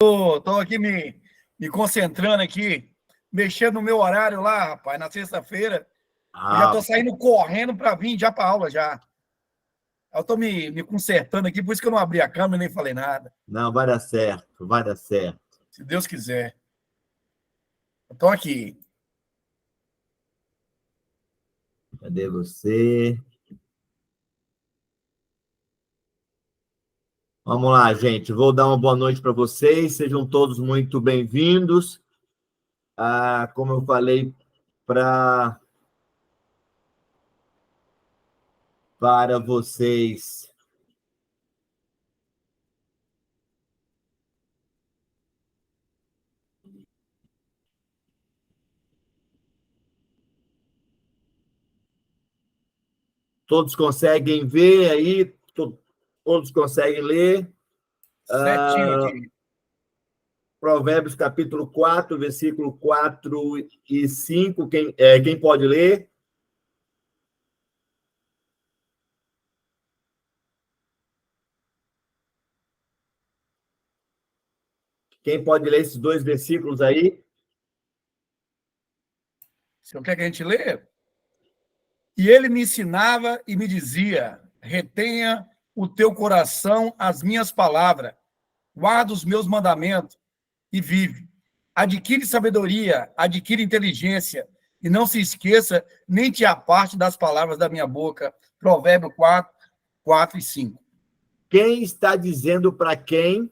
Tô aqui me concentrando aqui, mexendo no meu horário lá, rapaz, na sexta-feira. Eu já tô saindo correndo para vir já para aula já. Eu tô me consertando aqui, por isso que eu não abri a câmera e nem falei nada. Não, vai dar certo, vai dar certo. Se Deus quiser. Eu tô aqui. Cadê você? Vamos lá, gente. Vou dar uma boa noite para vocês. Sejam todos muito bem-vindos. Como eu falei para vocês. Todos conseguem ver aí? Todos conseguem ler? Certinho aqui. Provérbios capítulo 4, versículo 4 e 5. Quem pode ler? Quem pode ler esses dois versículos aí? Se eu quer que a gente lê? E ele me ensinava e me dizia: retenha o teu coração as minhas palavras, guarda os meus mandamentos e vive. Adquire sabedoria, adquire inteligência, e não se esqueça, nem te aparte das palavras da minha boca. Provérbio 4, 4 e 5. Quem está dizendo para quem?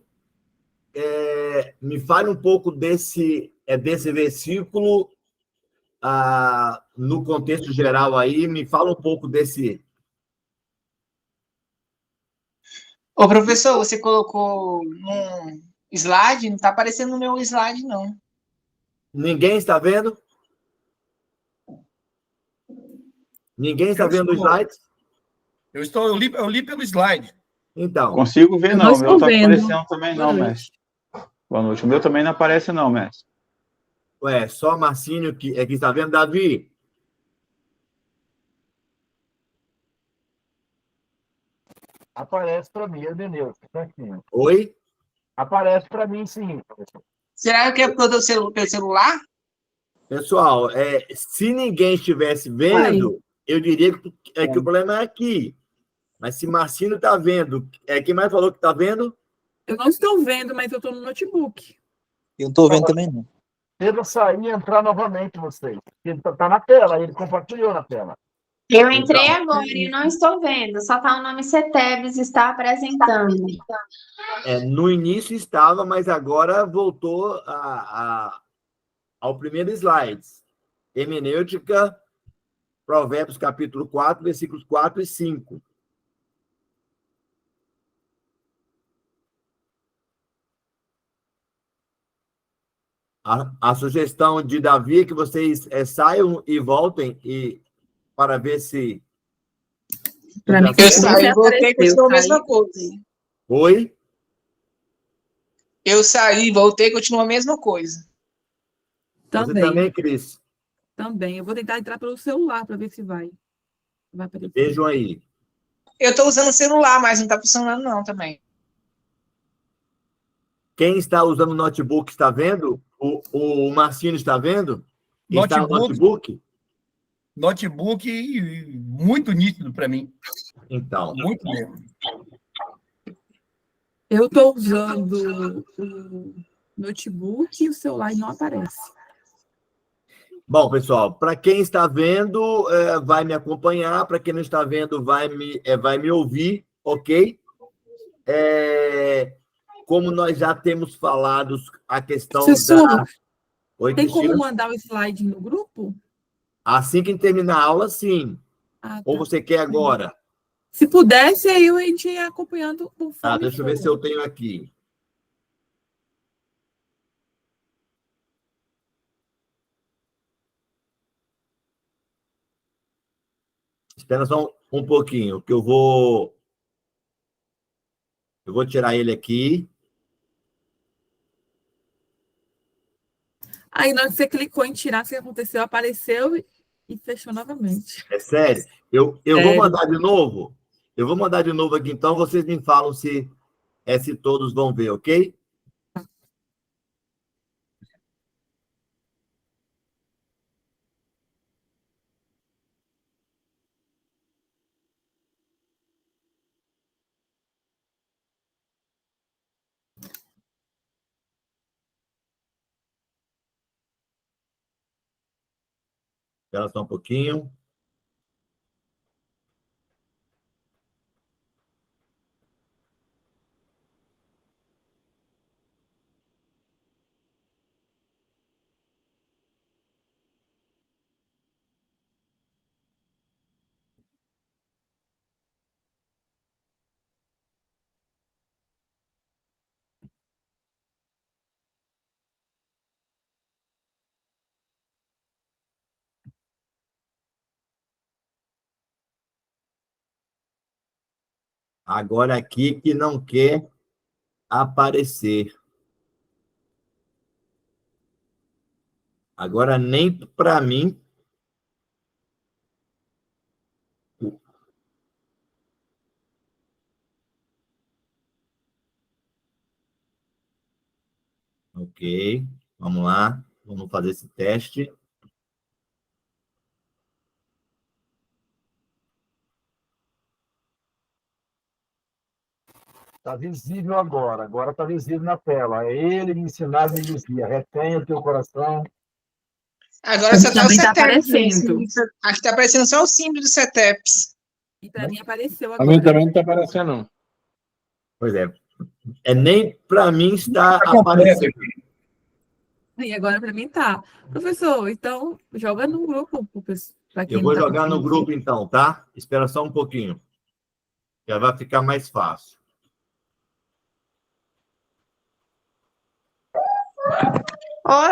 Me fale um pouco desse versículo no contexto geral aí. Me fala um pouco desse. Ô, professor, você colocou num slide? Não está aparecendo no meu slide, não. Ninguém está vendo? Ninguém está vendo o slide? Eu li pelo slide. Então. Consigo ver, não. O meu está aparecendo também, não, mestre. Boa noite. O meu também não aparece, não, mestre. Ué, só Marcínio que está vendo. Davi? Aparece para mim, Edenilson, certinho. Oi? Aparece para mim, sim, professor. Será que é por causa do celular? Pessoal, se ninguém estivesse vendo, eu diria que o problema é aqui. Mas se Marcínio está vendo, quem mais falou que está vendo? Eu não estou vendo, mas eu estou no notebook. Eu não estou vendo também, não. Tenta sair e entrar novamente, vocês. Ele está na tela, ele compartilhou na tela. Eu entrei agora e não estou vendo, só está o nome CETEBS está apresentando. No início estava, mas agora voltou ao primeiro slide. Hermenêutica, Provérbios capítulo 4, versículos 4 e 5. A sugestão de Davi é que vocês saiam e voltem para ver se... Para mim, eu saí e voltei, continuou a mesma coisa. Oi? Eu saí, voltei, continua a mesma coisa. Você também, Cris? Também. Eu vou tentar entrar pelo celular para ver se vai. Vejam aí. Eu estou usando o celular, mas não está funcionando não também. Quem está usando o notebook está vendo? O Marcino está vendo? Quem está no notebook? Notebook muito nítido para mim. Então. Muito mesmo. Eu estou usando o notebook e o celular não aparece. Bom, pessoal, para quem está vendo, vai me acompanhar. Para quem não está vendo, vai me ouvir, ok? Como nós já temos falado a questão Professor, Oi, tem Cristina? como mandar o slide no grupo? Assim que terminar a aula, sim. Tá. Ou você quer agora? Se pudesse, aí a gente ia acompanhando conforme Deixa eu ver se eu tenho aqui. Espera só um pouquinho, que eu vou tirar ele aqui. Aí, na hora que você clicou em tirar, o que aconteceu? Apareceu e fechou novamente. É sério? Eu vou mandar de novo? Eu vou mandar de novo aqui, então vocês me falam se todos vão ver, ok? Espera só um pouquinho. Agora aqui que não quer aparecer. Agora nem para mim. Ok, vamos lá. Vamos fazer esse teste. Está visível agora. Agora está visível na tela. É ele me ensinava e me dizia: retenha o teu coração. Agora só tá o Também tá CETEPS. aparecendo. Aqui está aparecendo só o símbolo do CETEPS. E para mim apareceu A mim agora. também não está aparecendo, não. Pois é. Nem para mim está Tá completo aparecendo. aqui. E agora para mim tá. Professor, então joga no grupo para quem Eu não vou tá jogar no conseguindo. grupo, então, tá? Espera só um pouquinho. Já vai ficar mais fácil.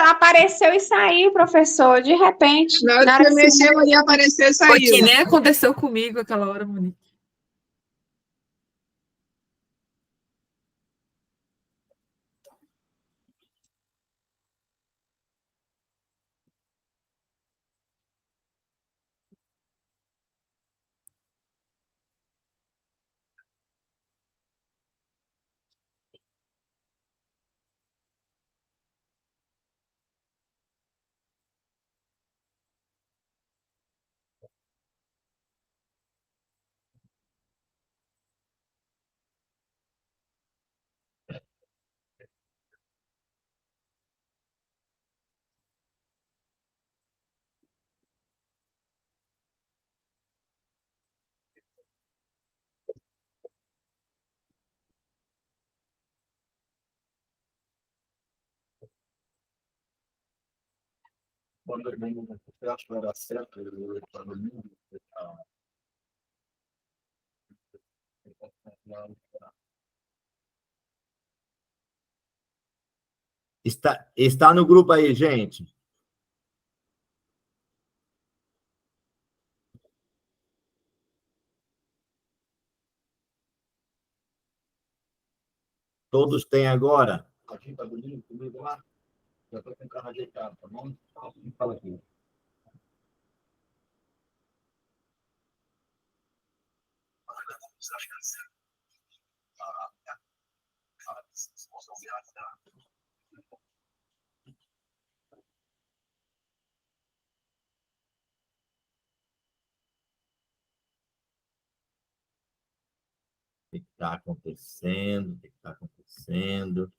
Apareceu e saiu, professor, de repente. Na hora que eu mexeu, ali apareceu e Foi que saiu. nem aconteceu comigo aquela hora, Monique. Quando eu acho que vai dar certo, eu estou no mundo. Está no grupo aí, gente. Todos têm agora? Aqui está bonito comigo lá. Já estou com o carro ajeitado, tá bom? Fala aqui. O que está acontecendo? O que está acontecendo?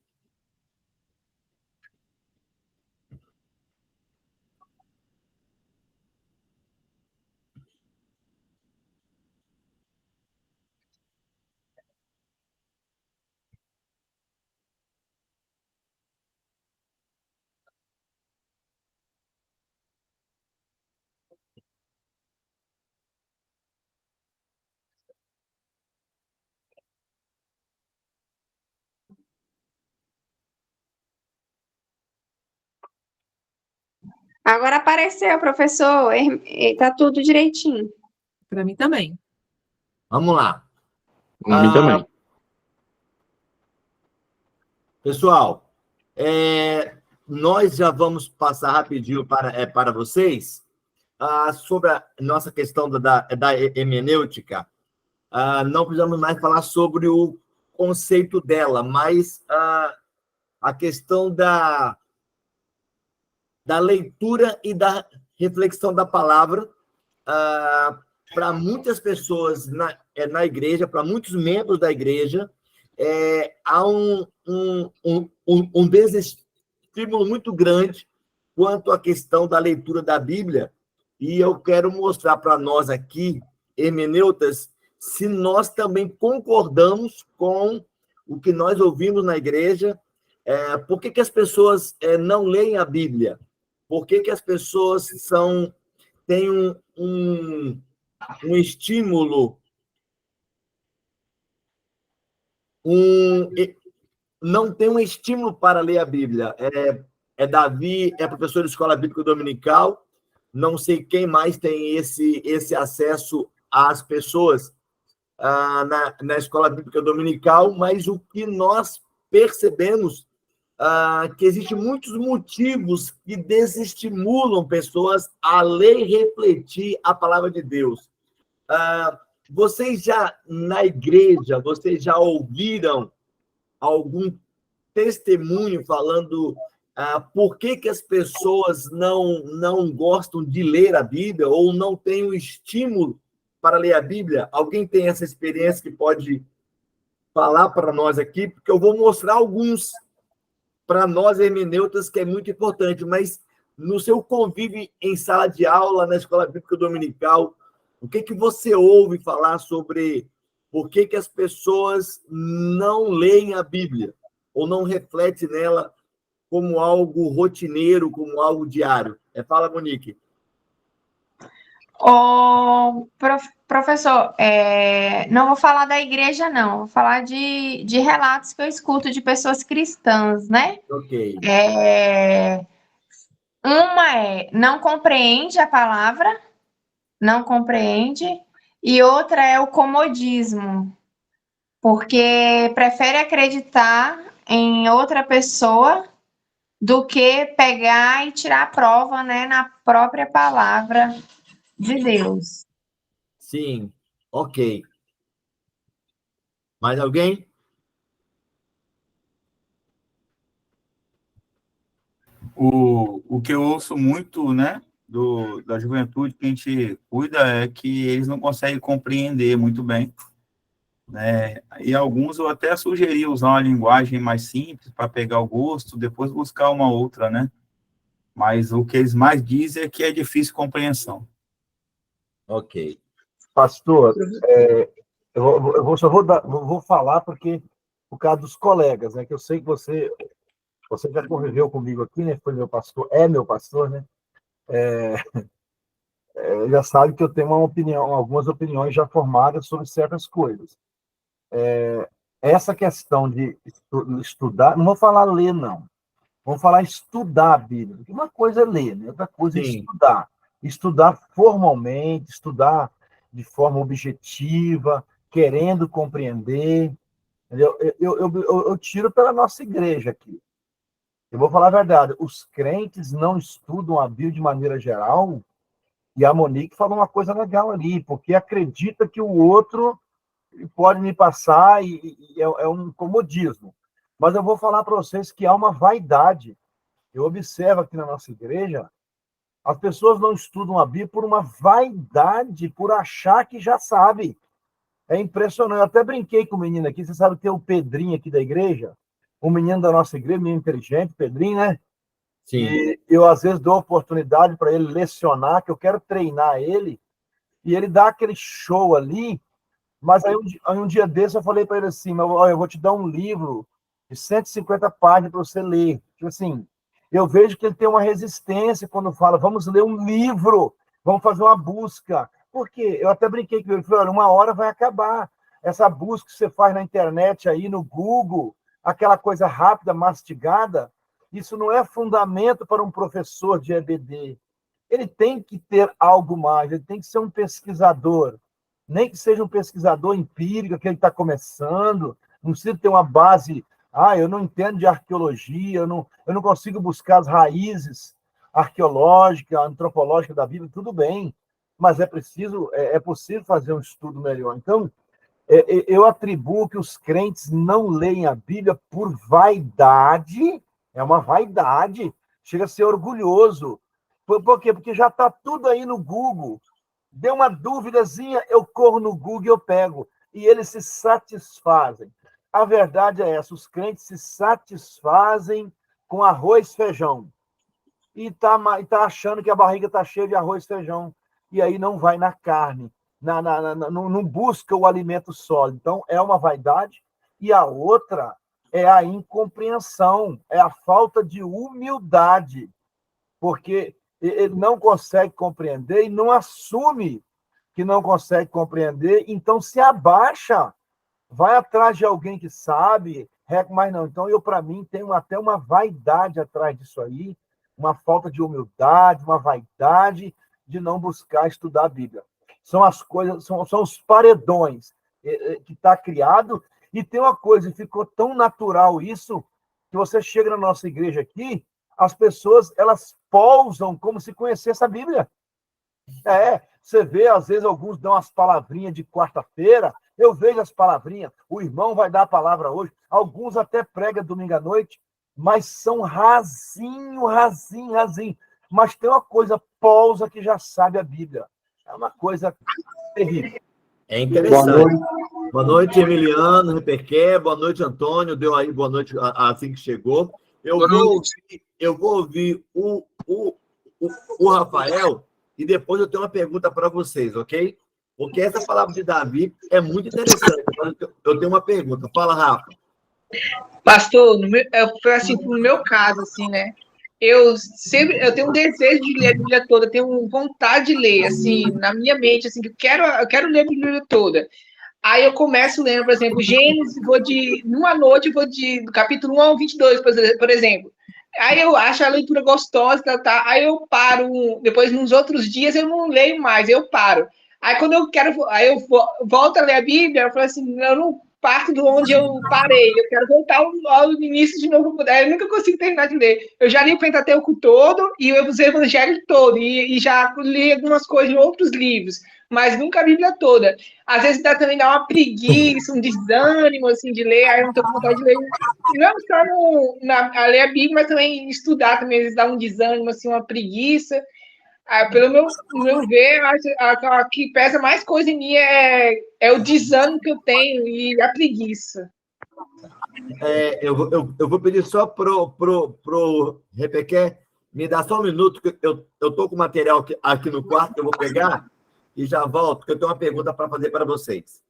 Agora apareceu, professor. Tá tudo direitinho. Para mim também. Vamos lá. A mim também. Pessoal, nós já vamos passar rapidinho para vocês sobre a nossa questão da hermenêutica. Não precisamos mais falar sobre o conceito dela, mas a questão da leitura e da reflexão da palavra para muitas pessoas na igreja, para muitos membros da igreja, há um desestímulo muito grande quanto à questão da leitura da Bíblia, E eu quero mostrar para nós aqui, hermeneutas, se nós também concordamos com o que nós ouvimos na igreja. Por que as pessoas não leem a Bíblia? Por que as pessoas têm um estímulo, não tem um estímulo para ler a Bíblia? Davi, professor de escola bíblica dominical, não sei quem mais tem esse acesso às pessoas na escola bíblica dominical, mas o que nós percebemos que existem muitos motivos que desestimulam pessoas a ler e refletir a palavra de Deus. Vocês na igreja, vocês já ouviram algum testemunho falando por que as pessoas não gostam de ler a Bíblia ou não têm o estímulo para ler a Bíblia? Alguém tem essa experiência que pode falar para nós aqui? Porque eu vou mostrar alguns para nós, hermeneutas, que é muito importante, mas no seu convívio em sala de aula, na escola bíblica dominical, o que você ouve falar sobre por que as pessoas não leem a Bíblia ou não refletem nela como algo rotineiro, como algo diário? Fala, Monique. Professor, não vou falar da igreja, não. Vou falar de relatos que eu escuto de pessoas cristãs, né? Ok. Uma não compreende a palavra, não compreende, e outra é o comodismo, porque prefere acreditar em outra pessoa do que pegar e tirar a prova, né, na própria palavra de Deus. Sim, ok. Mais alguém? O que eu ouço muito, né, da juventude que a gente cuida é que eles não conseguem compreender muito bem, né, e alguns eu até sugeri usar uma linguagem mais simples para pegar o gosto, depois buscar uma outra, né, mas o que eles mais dizem é que é difícil compreensão. Ok. Pastor, só vou falar porque, por causa dos colegas, né, que eu sei que você já conviveu comigo aqui, né, foi meu pastor, né, já sabe que eu tenho algumas opiniões já formadas sobre certas coisas. Essa questão de estudar, não vou falar ler, não. Vamos falar estudar a Bíblia. Uma coisa é ler, né? Outra coisa é estudar. Estudar formalmente, estudar de forma objetiva, querendo compreender. Entendeu? Eu tiro pela nossa igreja aqui. Eu vou falar a verdade. Os crentes não estudam a Bíblia de maneira geral, e a Monique falou uma coisa legal ali, porque acredita que o outro pode me passar e é um comodismo. Mas eu vou falar para vocês que há uma vaidade. Eu observo aqui na nossa igreja, as pessoas não estudam a Bíblia por uma vaidade, por achar que já sabe. É impressionante. Eu até brinquei com o menino aqui. Você sabe que tem o Pedrinho aqui da igreja? Um menino da nossa igreja, menino inteligente, Pedrinho, né? Sim. E eu, às vezes, dou oportunidade para ele lecionar, que eu quero treinar ele, e ele dá aquele show ali, mas aí um dia desse eu falei para ele assim, eu vou te dar um livro de 150 páginas para você ler. Tipo assim, eu vejo que ele tem uma resistência quando fala, vamos ler um livro, vamos fazer uma busca. Por quê? Eu até brinquei com ele, falei, olha, uma hora vai acabar. Essa busca que você faz na internet aí, no Google, aquela coisa rápida, mastigada, isso não é fundamento para um professor de EBD. Ele tem que ter algo mais, ele tem que ser um pesquisador. Nem que seja um pesquisador empírico, que ele está começando, não precisa ter uma base. Eu não entendo de arqueologia, eu não consigo buscar as raízes arqueológicas, antropológicas da Bíblia, tudo bem, mas é possível fazer um estudo melhor. Então, eu atribuo que os crentes não leem a Bíblia por vaidade, é uma vaidade, chega a ser orgulhoso. Por quê? Porque já está tudo aí no Google. Deu uma dúvidazinha, eu corro no Google e eu pego. E eles se satisfazem. A verdade é essa, os crentes se satisfazem com arroz e feijão. e tá achando que a barriga está cheia de arroz e feijão. E aí não vai na carne, não busca o alimento sólido. Então, é uma vaidade. E a outra é a incompreensão, é a falta de humildade, porque ele não consegue compreender e não assume que não consegue compreender, então se abaixa, vai atrás de alguém que sabe, mas não. Então, para mim, tenho até uma vaidade atrás disso aí, uma falta de humildade, uma vaidade de não buscar estudar a Bíblia. São as coisas, são os paredões que está criado. E tem uma coisa, ficou tão natural isso, que você chega na nossa igreja aqui, as pessoas, elas pousam como se conhecesse a Bíblia. Você vê, às vezes, alguns dão as palavrinhas de quarta-feira, eu vejo as palavrinhas, o irmão vai dar a palavra hoje, alguns até pregam domingo à noite, mas são rasinho. Mas tem uma coisa, pousa que já sabe a Bíblia. É uma coisa terrível. É interessante. Boa noite, Emiliano, Repequer. Boa noite, Antônio. Deu aí boa noite assim que chegou. Eu vou ouvir o Rafael e depois eu tenho uma pergunta para vocês, ok? Porque essa palavra de Davi é muito interessante. Eu tenho uma pergunta. Fala, Rafa. Pastor, no meu caso, assim, né? Eu tenho um desejo de ler a Bíblia toda, tenho vontade de ler, assim, na minha mente, assim, que eu quero ler a Bíblia toda. Aí eu começo lendo, por exemplo, Gênesis, numa noite, vou do capítulo 1 ao 22, por exemplo. Aí eu acho a leitura gostosa, tá? Aí eu paro, depois nos outros dias eu não leio mais, eu paro. Aí quando eu volto a ler a Bíblia, eu falo assim, eu não parto de onde eu parei, eu quero voltar ao início de novo. Eu nunca consigo terminar de ler. Eu já li o Pentateuco todo e os Evangelhos todo, e já li algumas coisas em outros livros, mas nunca a Bíblia toda. Às vezes também dá uma preguiça, um desânimo, assim, de ler, aí eu não tô com vontade de ler. Não só a ler a Bíblia, mas também estudar também, às vezes dá um desânimo, assim, uma preguiça. Pelo meu ver, a que pesa mais coisa em mim é o desânimo que eu tenho e a preguiça. Eu vou pedir só pro Repequer me dar só um minuto, que eu tô com o material aqui no quarto, que eu vou pegar e já volto, porque eu tenho uma pergunta para fazer para vocês.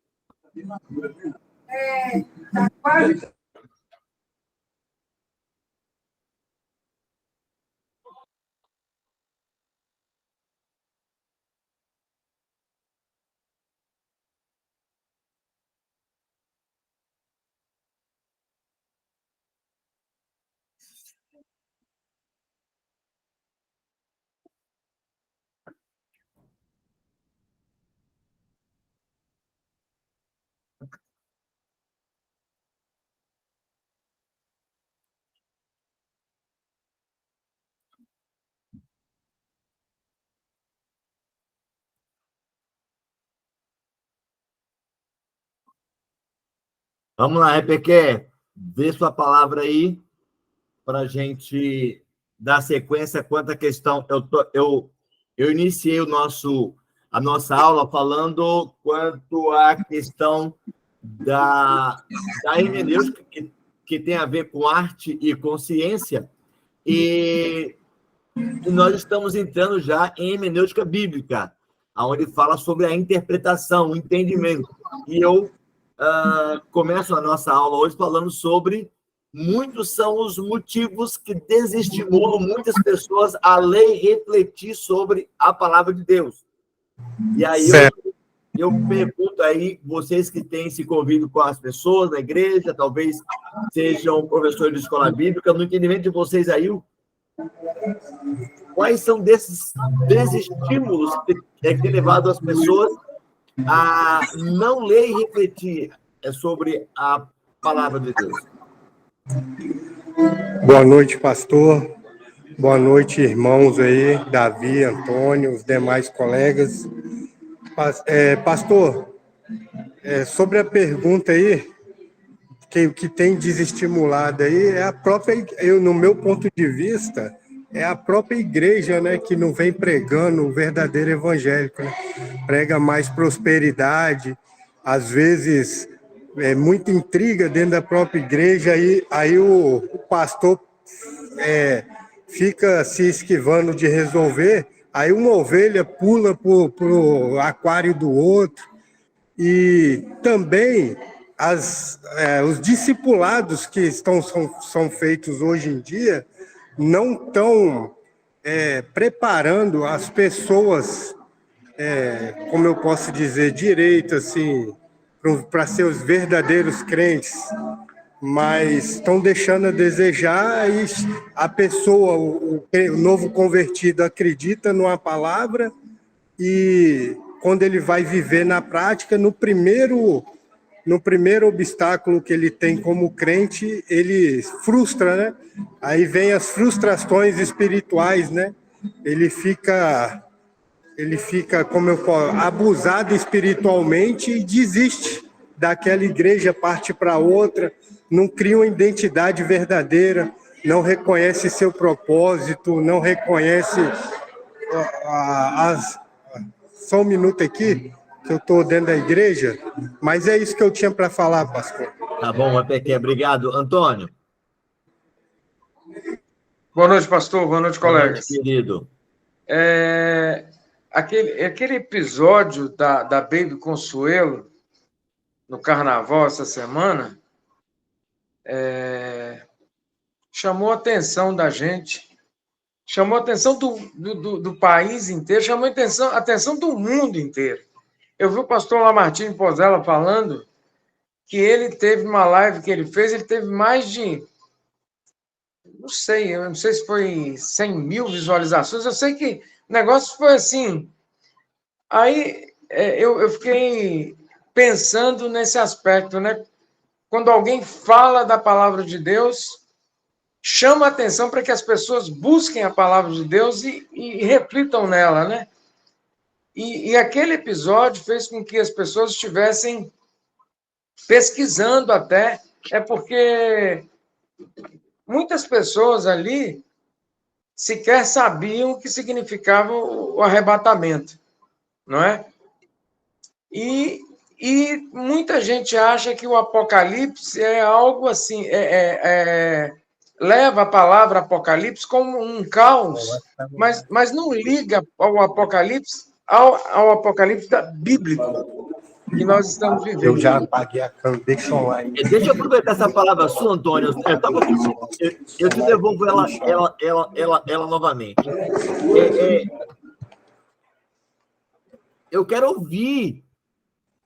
Vamos lá, Repequer, dê sua palavra aí para a gente dar sequência quanto à questão. Eu iniciei a nossa aula falando quanto à questão da hermenêutica, que tem a ver com arte e consciência, e nós estamos entrando já em hermenêutica bíblica, onde fala sobre a interpretação, o entendimento. E eu começo a nossa aula hoje falando sobre muitos são os motivos que desestimulam muitas pessoas a ler e refletir sobre a palavra de Deus. E aí eu pergunto aí, vocês que têm esse convívio com as pessoas da igreja, talvez sejam professores de escola bíblica, no entendimento de vocês aí, quais são desses desestímulos que tem levado as pessoas a não ler e refletir sobre a palavra de Deus? Boa noite, pastor. Boa noite, irmãos aí, Davi, Antônio, os demais colegas. Pastor, sobre a pergunta aí, que o que tem desestimulado aí é a própria, no meu ponto de vista, é a própria igreja, né, que não vem pregando o verdadeiro evangélico, né? Prega mais prosperidade, às vezes muita intriga dentro da própria igreja, aí o pastor fica se esquivando de resolver, aí uma ovelha pula para o aquário do outro. E também os discipulados que são feitos hoje em dia não estão preparando as pessoas, como eu posso dizer, direito, assim, para ser os verdadeiros crentes, mas estão deixando a desejar, e a pessoa, o novo convertido, acredita numa palavra e quando ele vai viver na prática, no primeiro obstáculo que ele tem como crente, ele frustra, né? Aí vem as frustrações espirituais, né? Ele fica, como eu falo, abusado espiritualmente e desiste daquela igreja, parte para outra, não cria uma identidade verdadeira, não reconhece seu propósito, não reconhece Só um minuto aqui, que eu estou dentro da igreja, mas é isso que eu tinha para falar, pastor. Tá bom, Pequeno, obrigado. Antônio. Boa noite, pastor. Boa noite, colegas. Boa noite, querido. Aquele episódio da Baby Consuelo, no carnaval, essa semana, chamou a atenção da gente, chamou a atenção do país inteiro, chamou a atenção do mundo inteiro. Eu vi o pastor Lamartine Pozella falando que ele teve uma live que ele fez, ele teve mais de, eu não sei se foi 100 mil visualizações, eu sei que o negócio foi assim. Aí eu fiquei pensando nesse aspecto, né? Quando alguém fala da palavra de Deus, chama a atenção para que as pessoas busquem a palavra de Deus e reflitam nela, né? E aquele episódio fez com que as pessoas estivessem pesquisando até, porque muitas pessoas ali sequer sabiam o que significava o arrebatamento, não é? E muita gente acha que o Apocalipse é algo assim, leva a palavra Apocalipse como um caos, mas não liga ao Apocalipse ao Apocalipse bíblico que nós estamos vivendo. Eu já apaguei a câmera, deixa online. Deixa eu aproveitar essa palavra sua, Antônio. Eu te devolvo ela novamente. Eu quero ouvir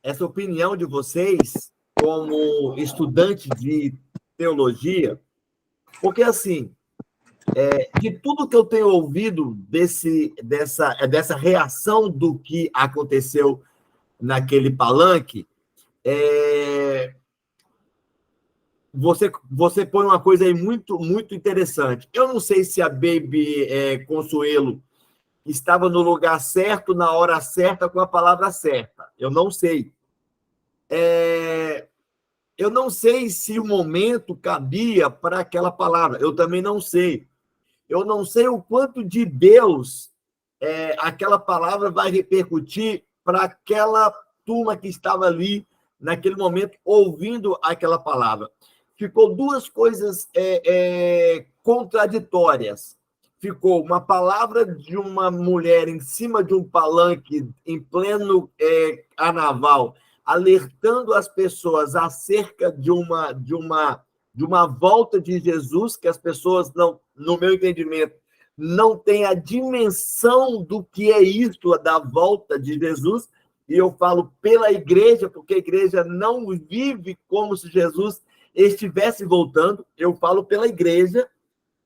essa opinião de vocês como estudante de teologia, porque, assim, de tudo que eu tenho ouvido dessa reação do que aconteceu naquele palanque, você põe uma coisa aí muito, muito interessante. Eu não sei se a Baby Consuelo estava no lugar certo, na hora certa, com a palavra certa. Eu não sei. Eu não sei se o momento cabia para aquela palavra. Eu também não sei. Eu não sei o quanto de Deus aquela palavra vai repercutir para aquela turma que estava ali, naquele momento, ouvindo aquela palavra. Ficou duas coisas contraditórias. Ficou uma palavra de uma mulher em cima de um palanque, em pleno carnaval, alertando as pessoas acerca de uma volta de Jesus, que as pessoas, não, no meu entendimento, não têm a dimensão do que é isto da volta de Jesus, e eu falo pela igreja, porque a igreja não vive como se Jesus estivesse voltando. Eu falo pela igreja.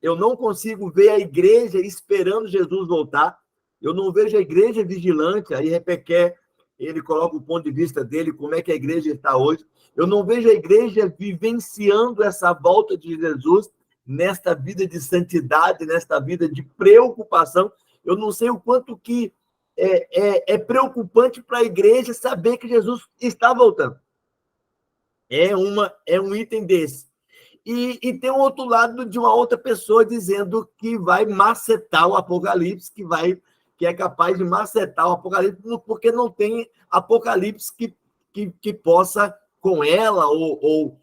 Eu não consigo ver a igreja esperando Jesus voltar. Eu não vejo a igreja vigilante. Aí Repequer, ele coloca o ponto de vista dele, como é que a igreja está hoje. Eu não vejo a igreja vivenciando essa volta de Jesus nesta vida de santidade, nesta vida de preocupação. Eu não sei o quanto que é preocupante para a igreja saber que Jesus está voltando. É um item desse. E tem um outro lado de uma outra pessoa dizendo que vai macetar o Apocalipse, que é capaz de macetar o Apocalipse, porque não tem Apocalipse que possa com ela, ou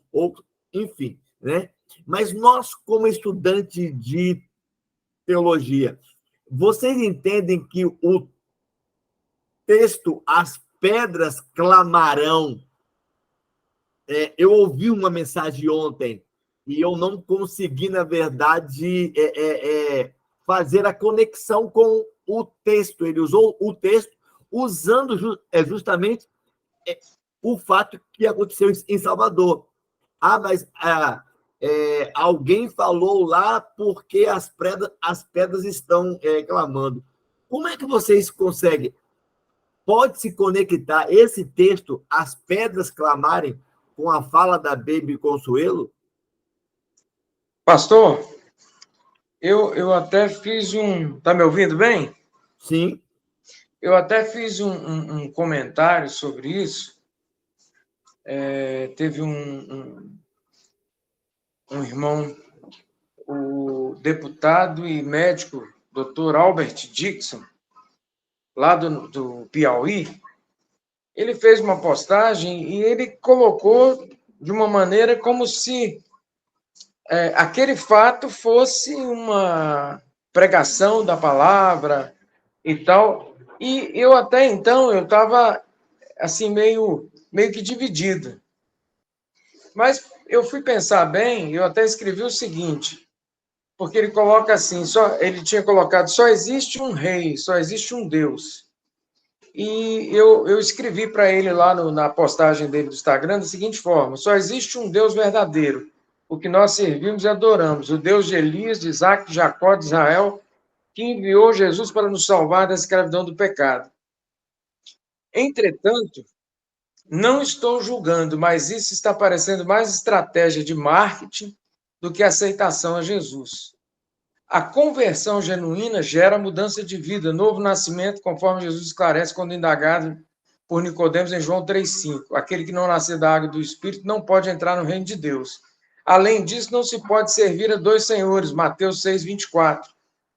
enfim, né? Mas nós, como estudante de teologia. Vocês entendem que o texto As Pedras Clamarão, eu ouvi uma mensagem ontem e eu não consegui, na verdade, fazer a conexão com o texto. Ele usou o texto usando justamente o fato que aconteceu em Salvador. Mas alguém falou lá porque as pedras estão clamando. Como é que vocês conseguem? Pode se conectar esse texto, As Pedras Clamarem, com a fala da Baby Consuelo? Pastor, eu até fiz um... Tá me ouvindo bem? Sim. Eu até fiz um comentário sobre isso. Teve um irmão, o deputado e médico, Dr. Albert Dixon, lá do Piauí, ele fez uma postagem e ele colocou de uma maneira como se aquele fato fosse uma pregação da palavra e tal. E eu até então, eu estava assim, meio que dividido. Mas eu fui pensar bem, eu até escrevi o seguinte, porque ele coloca assim, ele tinha colocado, só existe um rei, só existe um Deus. E eu escrevi para ele lá na postagem dele do Instagram da seguinte forma: só existe um Deus verdadeiro, o que nós servimos e adoramos, o Deus de Elias, de Isaac, de Jacó, de Israel, que enviou Jesus para nos salvar da escravidão do pecado. Entretanto, não estou julgando, mas isso está parecendo mais estratégia de marketing do que aceitação a Jesus. A conversão genuína gera mudança de vida, novo nascimento, conforme Jesus esclarece quando indagado por Nicodemos em João 3,5. Aquele que não nascer da água e do Espírito não pode entrar no reino de Deus. Além disso, não se pode servir a dois senhores, Mateus 6,24.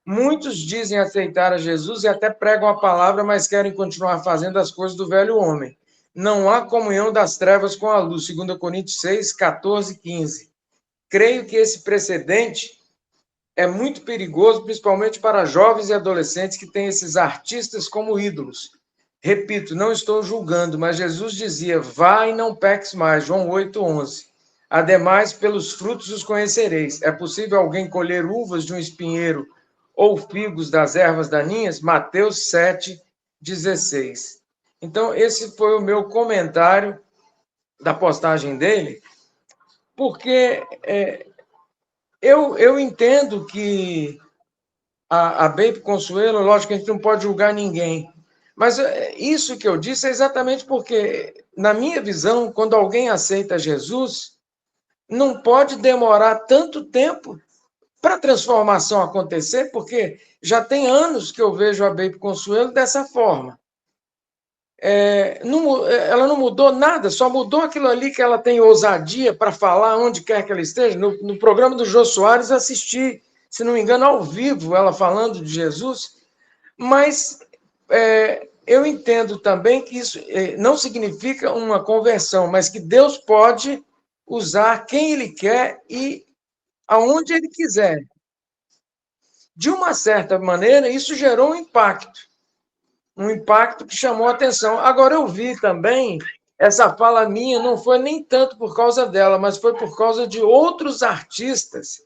Muitos dizem aceitar a Jesus e até pregam a palavra, mas querem continuar fazendo as coisas do velho homem. Não há comunhão das trevas com a luz, 2 Coríntios 6, 14, 15. Creio que esse precedente é muito perigoso, principalmente para jovens e adolescentes que têm esses artistas como ídolos. Repito, não estou julgando, mas Jesus dizia, vá e não peques mais, João 8, 11. Ademais, pelos frutos os conhecereis. É possível alguém colher uvas de um espinheiro ou figos das ervas daninhas? Mateus 7, 16. Então, esse foi o meu comentário da postagem dele, porque eu entendo que a Baby Consuelo, lógico que a gente não pode julgar ninguém, mas isso que eu disse é exatamente porque, na minha visão, quando alguém aceita Jesus, não pode demorar tanto tempo para a transformação acontecer, porque já tem anos que eu vejo a Baby Consuelo dessa forma. Ela não mudou nada, só mudou aquilo ali que ela tem ousadia para falar onde quer que ela esteja. No programa do Jô Soares, assisti, se não me engano, ao vivo, ela falando de Jesus, mas eu entendo também que isso não significa uma conversão, mas que Deus pode usar quem Ele quer e aonde Ele quiser. De uma certa maneira, isso gerou um impacto que chamou a atenção. Agora, eu vi também, essa fala minha não foi nem tanto por causa dela, mas foi por causa de outros artistas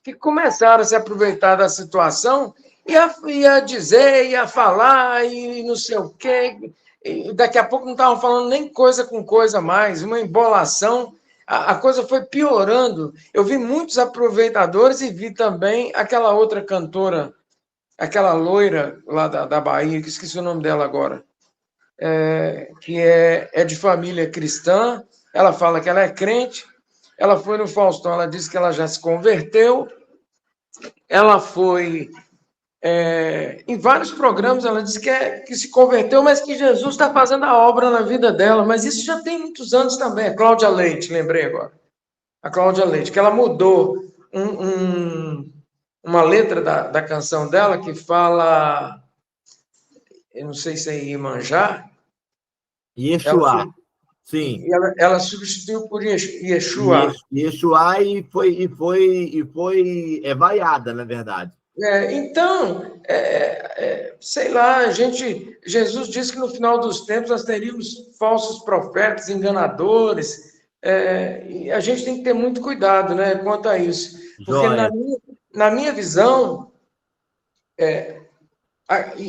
que começaram a se aproveitar da situação e a dizer, e a falar, e não sei o quê. E daqui a pouco não estavam falando nem coisa com coisa mais, uma embolação. A coisa foi piorando. Eu vi muitos aproveitadores e vi também aquela outra cantora, aquela loira lá da Bahia, que esqueci o nome dela agora, que é de família cristã, ela fala que ela é crente, ela foi no Faustão, ela disse que ela já se converteu, ela foi em vários programas, ela disse que se converteu, mas que Jesus está fazendo a obra na vida dela, mas isso já tem muitos anos também. A Cláudia Leite, lembrei agora. A Cláudia Leite, que ela mudou uma letra da canção dela que fala, eu não sei se é Iemanjá. Yeshua, sim. Ela substituiu por Yeshua. Yeshua e foi vaiada, na verdade. Então, sei lá, Jesus disse que no final dos tempos nós teríamos falsos profetas, enganadores, e a gente tem que ter muito cuidado, né, quanto a isso. Porque Joia. na minha visão,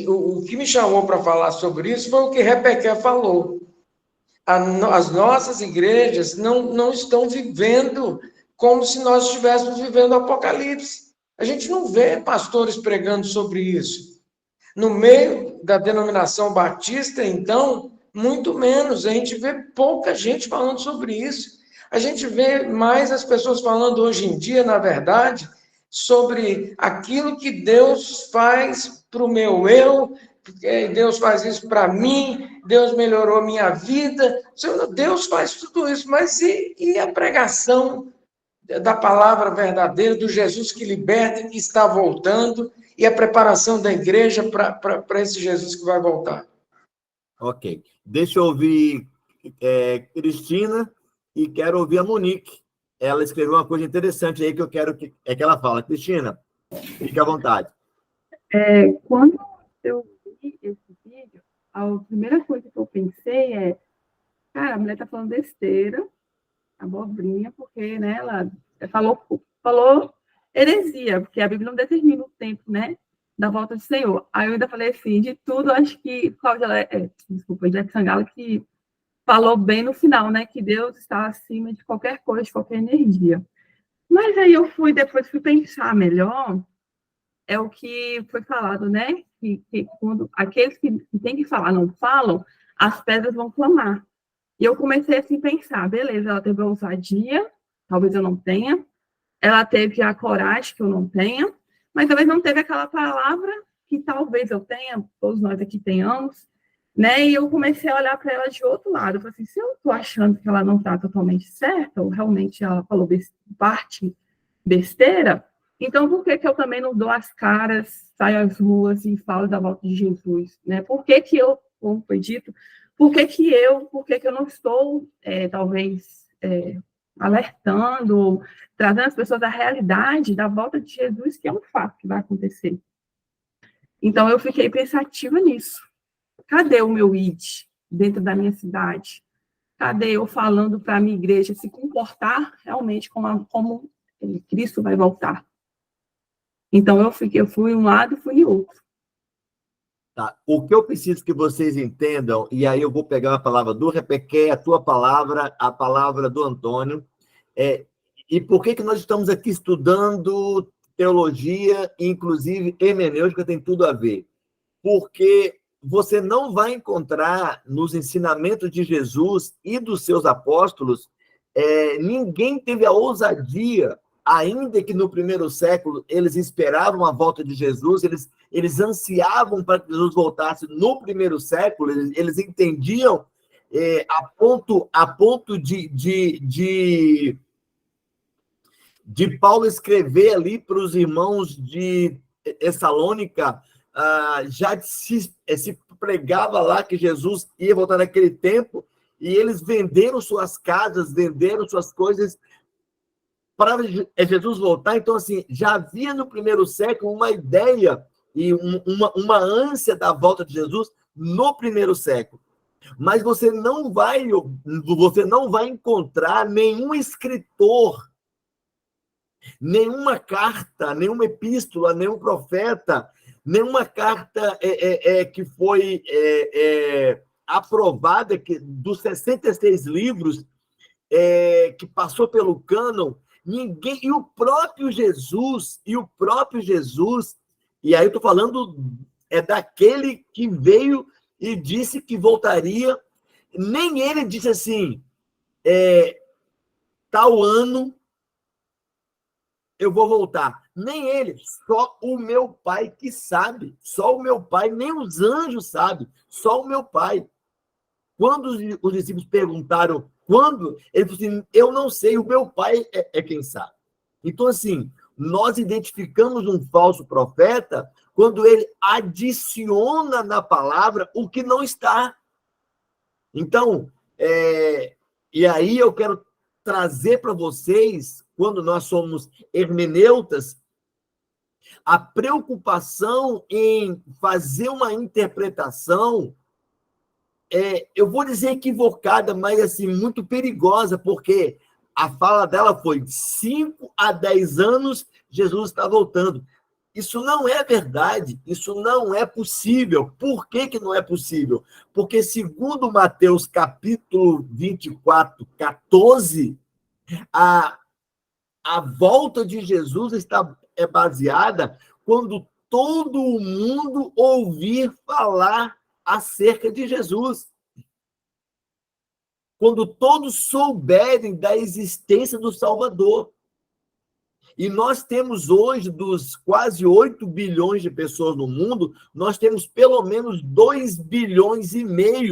o que me chamou para falar sobre isso foi o que Rebequé falou. As nossas igrejas não estão vivendo como se nós estivéssemos vivendo o Apocalipse. A gente não vê pastores pregando sobre isso. No meio da denominação batista, então, muito menos. A gente vê pouca gente falando sobre isso. A gente vê mais as pessoas falando hoje em dia, na verdade, sobre aquilo que Deus faz para o meu eu, Deus faz isso para mim, Deus melhorou minha vida. Deus faz tudo isso, mas e a pregação da palavra verdadeira, do Jesus que liberta, que está voltando, e a preparação da igreja para esse Jesus que vai voltar? Ok. Deixa eu ouvir Cristina e quero ouvir a Monique. Ela escreveu uma coisa interessante aí que eu quero que ela fala. Cristina, fique à vontade. Quando eu vi esse vídeo, a primeira coisa que eu pensei cara, a mulher está falando besteira, abobrinha, porque, né, ela falou heresia, porque a Bíblia não determina o tempo, né, da volta do Senhor. Aí eu ainda falei assim, de tudo, acho que Cláudia, desculpa, Ivete Sangalo, que falou bem no final, né, que Deus está acima de qualquer coisa, de qualquer energia. Mas aí depois fui pensar melhor, é o que foi falado, né, que quando aqueles que têm que falar não falam, as pedras vão clamar. E eu comecei assim a pensar, beleza, ela teve a ousadia, talvez eu não tenha, ela teve a coragem que eu não tenha, mas talvez não teve aquela palavra que talvez eu tenha, todos nós aqui tenhamos, né? E eu comecei a olhar para ela de outro lado, eu falei assim, se eu estou achando que ela não está totalmente certa, ou realmente ela falou parte besteira, então por que eu também não dou as caras, saio às ruas e falo da volta de Jesus, né? Por que eu, como foi dito, por que eu não estou, talvez, alertando, trazendo as pessoas à realidade da volta de Jesus, que é um fato que vai acontecer? Então, eu fiquei pensativa nisso. Cadê o meu ID dentro da minha cidade? Cadê eu falando para a minha igreja se comportar realmente como Cristo vai voltar? Então, eu fui um lado e fui outro. Tá. O que eu preciso que vocês entendam, e aí eu vou pegar a palavra do Rebequé, a tua palavra, a palavra do Antônio, e por que nós estamos aqui estudando teologia, inclusive hermenêutica, tem tudo a ver. Porque você não vai encontrar nos ensinamentos de Jesus e dos seus apóstolos, ninguém teve a ousadia, ainda que no primeiro século eles esperavam a volta de Jesus, eles ansiavam para que Jesus voltasse no primeiro século, eles entendiam a ponto de Paulo escrever ali para os irmãos de Tessalônica, já se pregava lá que Jesus ia voltar naquele tempo, e eles venderam suas casas, venderam suas coisas para Jesus voltar. Então, assim, já havia no primeiro século uma ideia e uma ânsia da volta de Jesus no primeiro século. Mas você não vai encontrar nenhum escritor, nenhuma carta, nenhuma epístola, nenhum profeta, nenhuma carta que foi aprovada, dos 66 livros que passou pelo cânon, ninguém, e o próprio Jesus, e aí eu estou falando daquele que veio e disse que voltaria, nem ele disse assim, tal ano eu vou voltar. Nem ele, só o meu Pai que sabe, só o meu Pai, nem os anjos sabem, só o meu Pai. Quando os discípulos perguntaram quando, ele falou assim, eu não sei, o meu Pai é quem sabe. Então, assim, nós identificamos um falso profeta quando ele adiciona na palavra o que não está. Então, e aí eu quero trazer para vocês, quando nós somos hermeneutas, A preocupação em fazer uma interpretação, eu vou dizer equivocada, mas assim, muito perigosa, porque a fala dela foi: 5 a 10 anos, Jesus está voltando. Isso não é verdade, isso não é possível. Por que que não é possível? Porque, segundo Mateus capítulo 24, 14, a volta de Jesus é baseada quando todo o mundo ouvir falar acerca de Jesus. Quando todos souberem da existência do Salvador. E nós temos hoje, dos quase 8 bilhões de pessoas no mundo, nós temos pelo menos 2,5 bilhões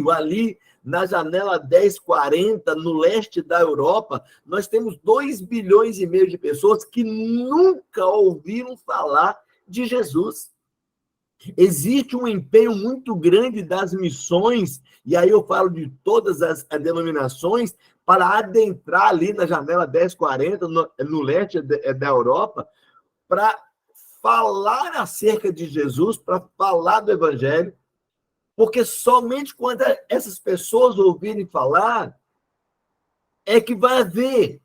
ali na janela 1040, no leste da Europa. Nós temos 2,5 bilhões de pessoas que nunca ouviram falar de Jesus. Existe um empenho muito grande das missões, e aí eu falo de todas as denominações, para adentrar ali na janela 1040, no leste da Europa, para falar acerca de Jesus, para falar do Evangelho, porque somente quando essas pessoas ouvirem falar, é que vai haver.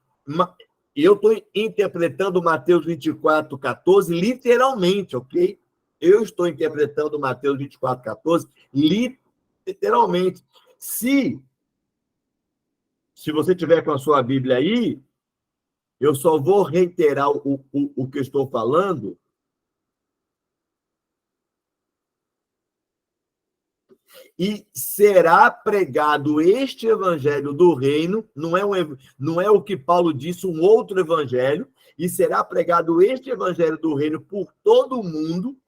Eu estou interpretando Mateus 24, 14, literalmente, ok? Eu estou interpretando Mateus 24, 14, literalmente. Se você tiver com a sua Bíblia aí, eu só vou reiterar o que eu estou falando. E será pregado este evangelho do reino, não é o que Paulo disse, um outro evangelho, e será pregado este evangelho do reino por todo o mundo,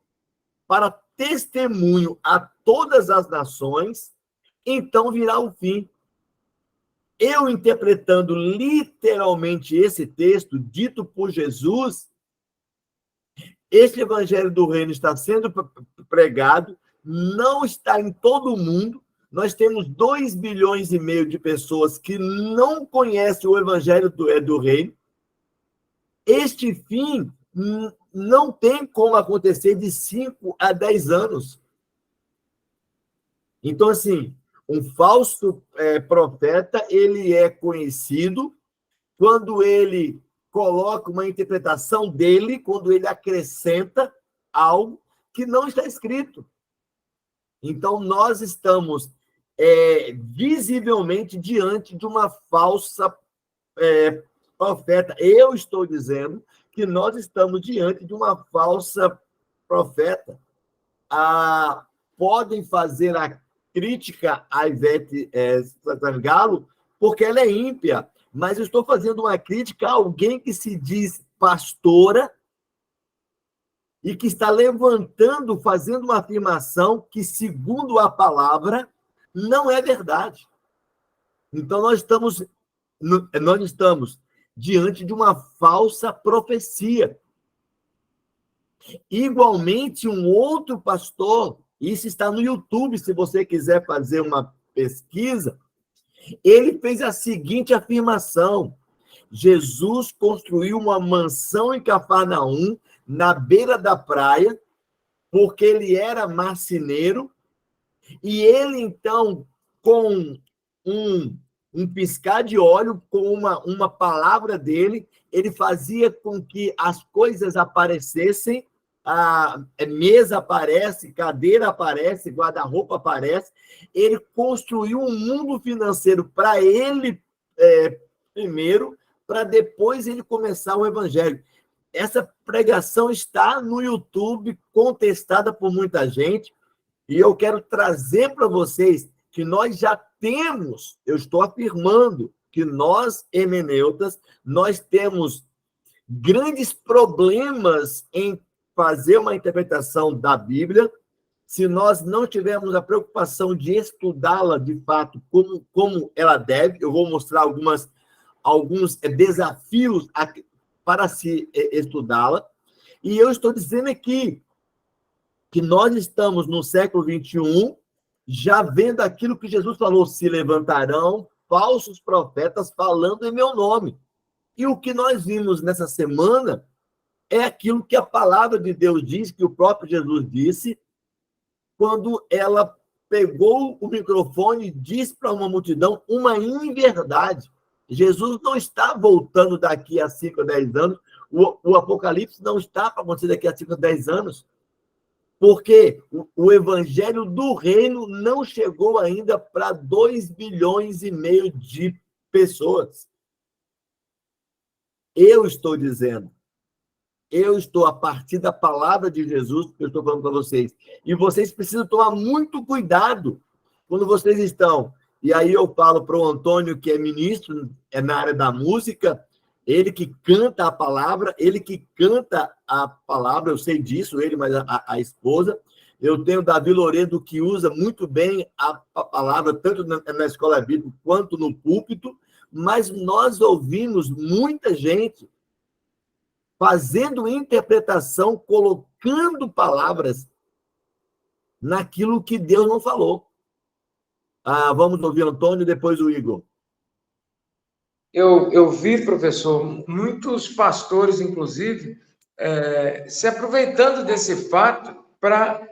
para testemunho a todas as nações, então virá o fim. Eu interpretando literalmente esse texto, dito por Jesus, este evangelho do reino está sendo pregado, não está em todo o mundo. Nós temos 2,5 bilhões de pessoas que não conhecem o evangelho do reino. Este fim não tem como acontecer de 5 a 10 anos. Então, assim, um falso profeta, ele é conhecido quando ele coloca uma interpretação dele, quando ele acrescenta algo que não está escrito. Então, nós estamos visivelmente diante de uma falsa profeta. Eu estou dizendo que nós estamos diante de uma falsa profeta. Podem fazer a crítica a Ivete Sangalo, porque ela é ímpia, mas eu estou fazendo uma crítica a alguém que se diz pastora e que está levantando, fazendo uma afirmação que, segundo a palavra, não é verdade. Então, nós estamos diante de uma falsa profecia. Igualmente, um outro pastor, isso está no YouTube, se você quiser fazer uma pesquisa, ele fez a seguinte afirmação: Jesus construiu uma mansão em Cafarnaum, na beira da praia, porque ele era marceneiro, e ele, então, com um piscar de olho, com uma palavra dele, ele fazia com que as coisas aparecessem, a mesa aparece, cadeira aparece, guarda-roupa aparece. Ele construiu um mundo financeiro para ele primeiro, para depois ele começar o evangelho. Essa pregação está no YouTube, contestada por muita gente, e eu quero trazer para vocês que nós já temos, eu estou afirmando que nós, hermeneutas, nós temos grandes problemas em fazer uma interpretação da Bíblia, se nós não tivermos a preocupação de estudá-la de fato como ela deve. Eu vou mostrar alguns desafios para se estudá-la. E eu estou dizendo aqui que nós estamos no século XXI, já vendo aquilo que Jesus falou: se levantarão falsos profetas falando em meu nome. E o que nós vimos nessa semana é aquilo que a palavra de Deus diz, que o próprio Jesus disse, quando ela pegou o microfone e disse para uma multidão uma inverdade. Jesus não está voltando daqui a 5 ou 10 anos, o Apocalipse não está para acontecer daqui a 5 ou 10 anos, porque o evangelho do reino não chegou ainda para 2,5 bilhões de pessoas. Eu estou dizendo, eu estou a partir da palavra de Jesus, que eu estou falando para vocês. E vocês precisam tomar muito cuidado quando vocês estão. E aí eu falo para o Antônio, que é ministro, é na área da música, ele que canta a palavra, eu sei disso, ele, mas a esposa. Eu tenho o Davi Loredo, que usa muito bem a palavra, tanto na escola bíblica quanto no púlpito, mas nós ouvimos muita gente fazendo interpretação, colocando palavras naquilo que Deus não falou. Vamos ouvir o Antônio, depois o Igor. Eu vi, professor, muitos pastores, inclusive, se aproveitando desse fato para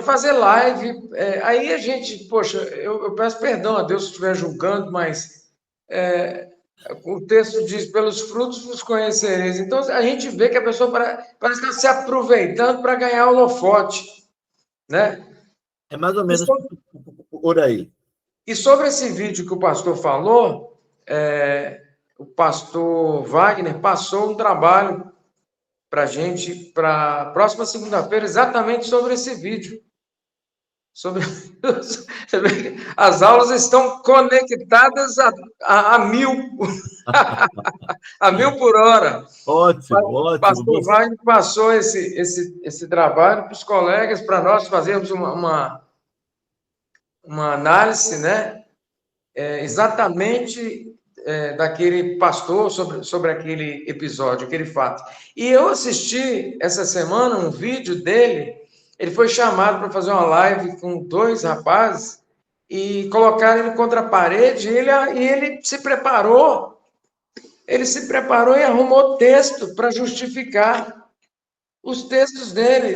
fazer live. Aí a gente, poxa, eu peço perdão a Deus se estiver julgando, mas o texto diz, pelos frutos vos conhecereis. Então, a gente vê que a pessoa parece que está se aproveitando para ganhar holofote, né? É mais ou menos por aí. E sobre esse vídeo que o pastor falou, o pastor Wagner passou um trabalho para a gente, para a próxima segunda-feira, exatamente sobre esse vídeo. As aulas estão conectadas a 1000, a 1000 por hora. Ótimo, O pastor Wagner passou esse trabalho para os colegas, para nós fazermos uma análise, né? Exatamente daquele pastor sobre aquele episódio, aquele fato. E eu assisti essa semana um vídeo dele. Ele foi chamado para fazer uma live com 2 rapazes e colocaram ele contra a parede, e ele se preparou. Ele se preparou e arrumou texto para justificar os textos dele.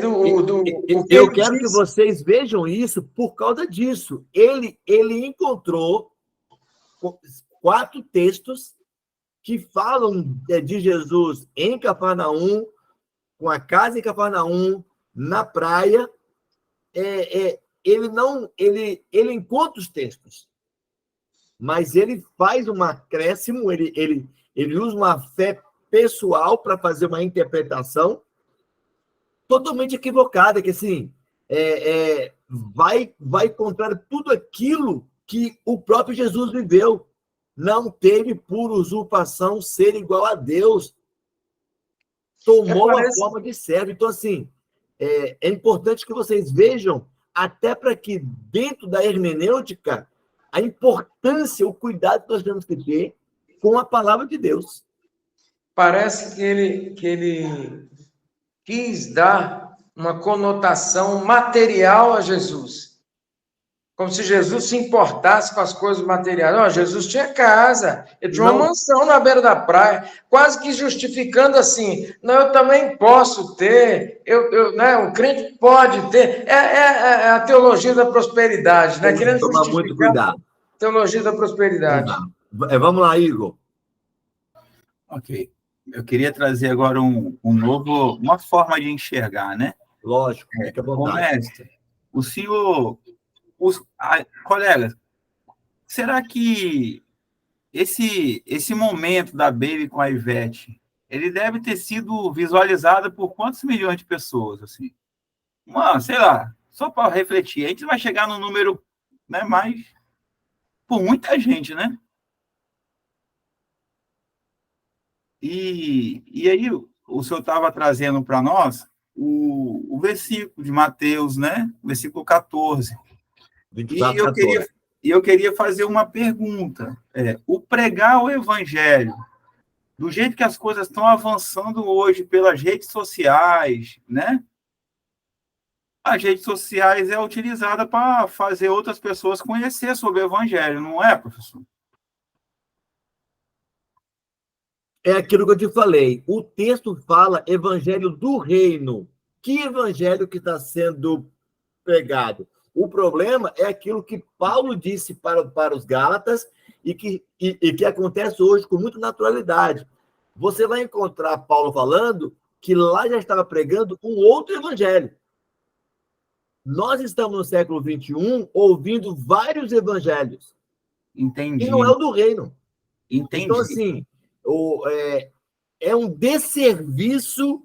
Eu quero que vocês vejam isso por causa disso. Ele encontrou 4 textos que falam de Jesus em Cafarnaum, com a casa em Cafarnaum, na praia. Ele encontra os textos, mas ele faz um acréscimo, ele usa uma fé pessoal para fazer uma interpretação totalmente equivocada, que assim, vai contra tudo aquilo que o próprio Jesus viveu. Não teve por usurpação ser igual a Deus. Tomou a forma de servo. Então, assim, é importante que vocês vejam, até para que, dentro da hermenêutica, a importância, o cuidado que nós temos que ter com a palavra de Deus. Parece que ele quis dar uma conotação material a Jesus. Como se Jesus se importasse com as coisas materiais. Não, Jesus tinha casa, ele tinha uma mansão na beira da praia, quase que justificando assim, não, eu também posso ter, né, o crente pode ter. É a teologia da prosperidade, né? Querendo tomar muito cuidado. Teologia da prosperidade. Vamos lá, Igor. Ok. Eu queria trazer agora uma forma de enxergar, né? Lógico, fica à vontade. Mestre, o senhor... colegas, será que esse momento da Baby com a Ivete, ele deve ter sido visualizado por quantos milhões de pessoas, assim? Sei lá, só para refletir. A gente vai chegar no número, né, mais por muita gente, né? E aí o senhor estava trazendo para nós o versículo de Mateus, né? Versículo 14. E eu queria fazer uma pergunta. O pregar o evangelho, do jeito que as coisas estão avançando hoje pelas redes sociais, né? As redes sociais é utilizada para fazer outras pessoas conhecer sobre o evangelho, não é, professor? É aquilo que eu te falei. O texto fala evangelho do reino. Que evangelho que está sendo pregado? O problema é aquilo que Paulo disse para os Gálatas e que acontece hoje com muita naturalidade. Você vai encontrar Paulo falando que lá já estava pregando um outro evangelho. Nós estamos no século XXI ouvindo vários evangelhos. Entendi. E não é o do reino. Entendi. Então, assim, é um desserviço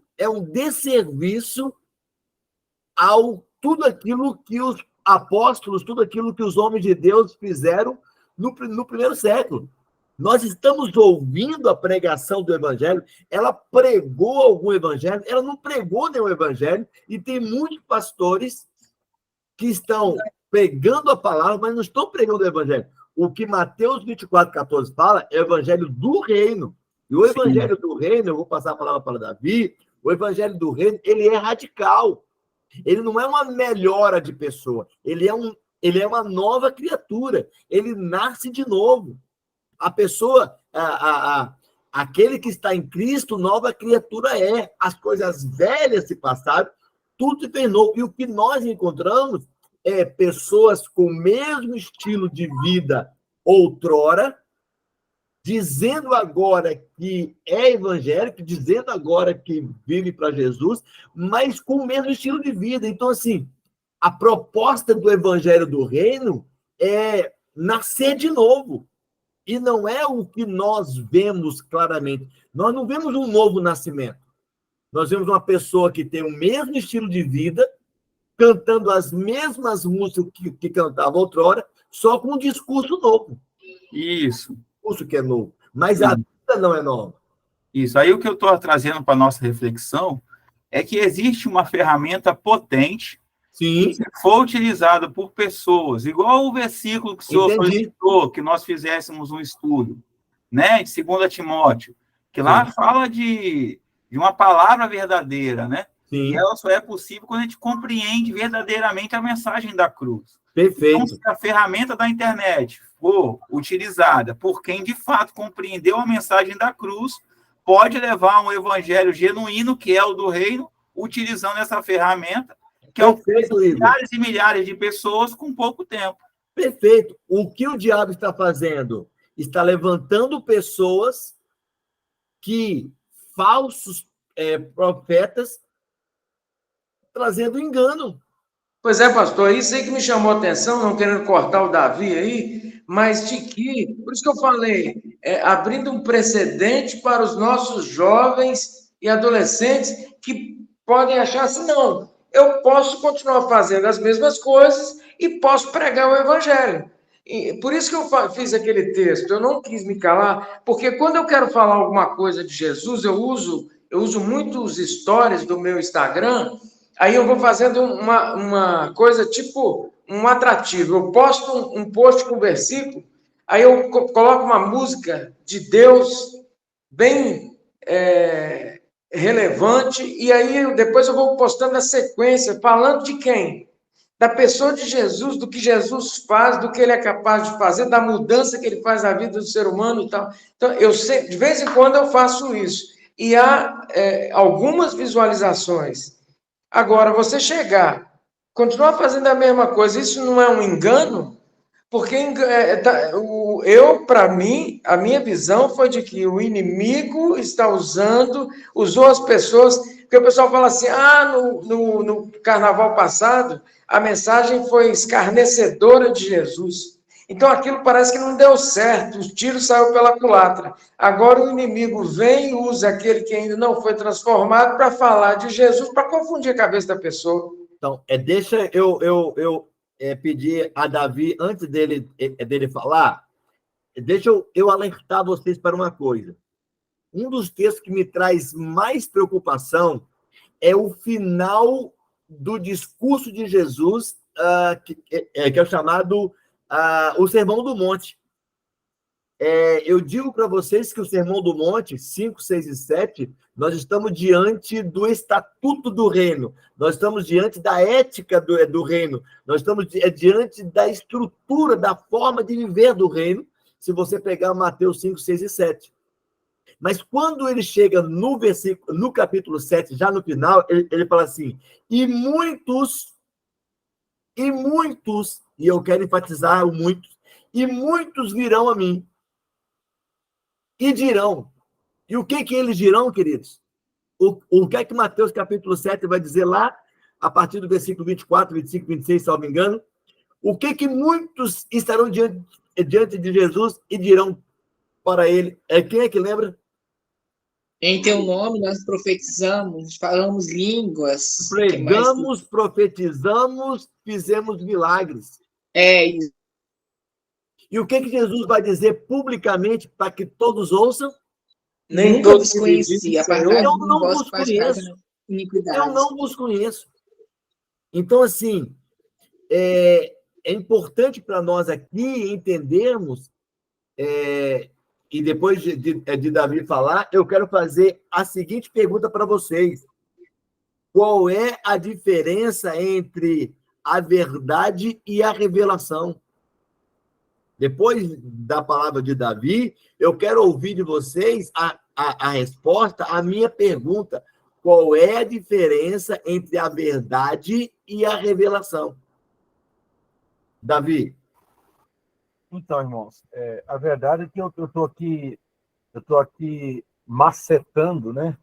ao tudo aquilo que os apóstolos, tudo aquilo que os homens de Deus fizeram no primeiro século. Nós estamos ouvindo a pregação do evangelho, ela pregou algum evangelho, ela não pregou nenhum evangelho, e tem muitos pastores que estão pregando a palavra, mas não estão pregando o evangelho. O que Mateus 24:14 fala é o evangelho do reino. E o evangelho do reino, eu vou passar a palavra para Davi, o evangelho do reino, ele é radical. Ele não é uma melhora de pessoa, ele é uma nova criatura, ele nasce de novo. A pessoa, aquele que está em Cristo, nova criatura é. As coisas velhas se passaram, tudo se fez novo. E o que nós encontramos é pessoas com o mesmo estilo de vida outrora, dizendo agora que é evangélico, dizendo agora que vive para Jesus, mas com o mesmo estilo de vida. Então, assim, a proposta do evangelho do reino é nascer de novo. E não é o que nós vemos claramente. Nós não vemos um novo nascimento. Nós vemos uma pessoa que tem o mesmo estilo de vida, cantando as mesmas músicas que cantava outrora, só com um discurso novo. Isso. Discurso que é novo. Mas a vida não é nova. Isso. Aí o que eu estou trazendo para a nossa reflexão é que existe uma ferramenta potente. Sim. Se for utilizada por pessoas, igual o versículo que o senhor solicitou, que nós fizéssemos um estudo, né, de 2 Timóteo, que lá fala de uma palavra verdadeira, né? Sim. E ela só é possível quando a gente compreende verdadeiramente a mensagem da cruz. Perfeito. Então, se a ferramenta da internet for utilizada por quem de fato compreendeu a mensagem da cruz, pode levar a um evangelho genuíno, que é o do reino, utilizando essa ferramenta, que Perfeito, alcança milhares e milhares de pessoas com pouco tempo. Perfeito. O que o diabo está fazendo? Está levantando pessoas que, falsos profetas, trazendo engano. Pois é, pastor, isso aí que me chamou a atenção, não querendo cortar o Davi aí, mas de que, por isso que eu falei, abrindo um precedente para os nossos jovens e adolescentes que podem achar assim, não, eu posso continuar fazendo as mesmas coisas e posso pregar o evangelho. E por isso que eu fiz aquele texto, eu não quis me calar, porque quando eu quero falar alguma coisa de Jesus, eu uso muitos stories do meu Instagram, aí eu vou fazendo uma coisa tipo um atrativo. Eu posto um post com versículo, aí eu coloco uma música de Deus bem relevante, e aí depois eu vou postando a sequência, falando de quem? Da pessoa de Jesus, do que Jesus faz, do que ele é capaz de fazer, da mudança que ele faz na vida do ser humano e tal. Então, de vez em quando eu faço isso. E há algumas visualizações. Agora, você continuar fazendo a mesma coisa, isso não é um engano? Porque para mim, a minha visão foi de que o inimigo usou as pessoas, porque o pessoal fala assim, no carnaval passado, a mensagem foi escarnecedora de Jesus. Então, aquilo parece que não deu certo, o tiro saiu pela culatra. Agora o inimigo vem e usa aquele que ainda não foi transformado para falar de Jesus, para confundir a cabeça da pessoa. Então, deixa eu pedir a Davi, antes dele falar, deixa eu alertar vocês para uma coisa. Um dos textos que me traz mais preocupação é o final do discurso de Jesus, que é o chamado o Sermão do Monte. Eu digo para vocês que o Sermão do Monte, 5, 6 e 7, nós estamos diante do estatuto do reino, nós estamos diante da ética do reino, nós estamos diante da estrutura, da forma de viver do reino, se você pegar Mateus 5, 6 e 7. Mas quando ele chega no capítulo 7, já no final, ele fala assim, e muitos, e eu quero enfatizar o muitos, e muitos virão a mim, e dirão. E o que eles dirão, queridos? O que é que Mateus capítulo 7 vai dizer lá, a partir do versículo 24, 25, 26, se não me engano? O que muitos estarão diante de Jesus e dirão para ele? Quem é que lembra? Em teu nome nós profetizamos, falamos línguas. Pregamos, profetizamos, fizemos milagres. É isso. E o que Jesus vai dizer publicamente para que todos ouçam? Nem todos conheci. Eu não vos conheço. Eu não vos conheço. Então, assim, é importante para nós aqui entendermos, e depois de Davi falar, eu quero fazer a seguinte pergunta para vocês. Qual é a diferença entre a verdade e a revelação? Depois da palavra de Davi, eu quero ouvir de vocês a resposta à minha pergunta. Qual é a diferença entre a verdade e a revelação? Davi. Então, irmãos, a verdade é que eu estou aqui macetando, né?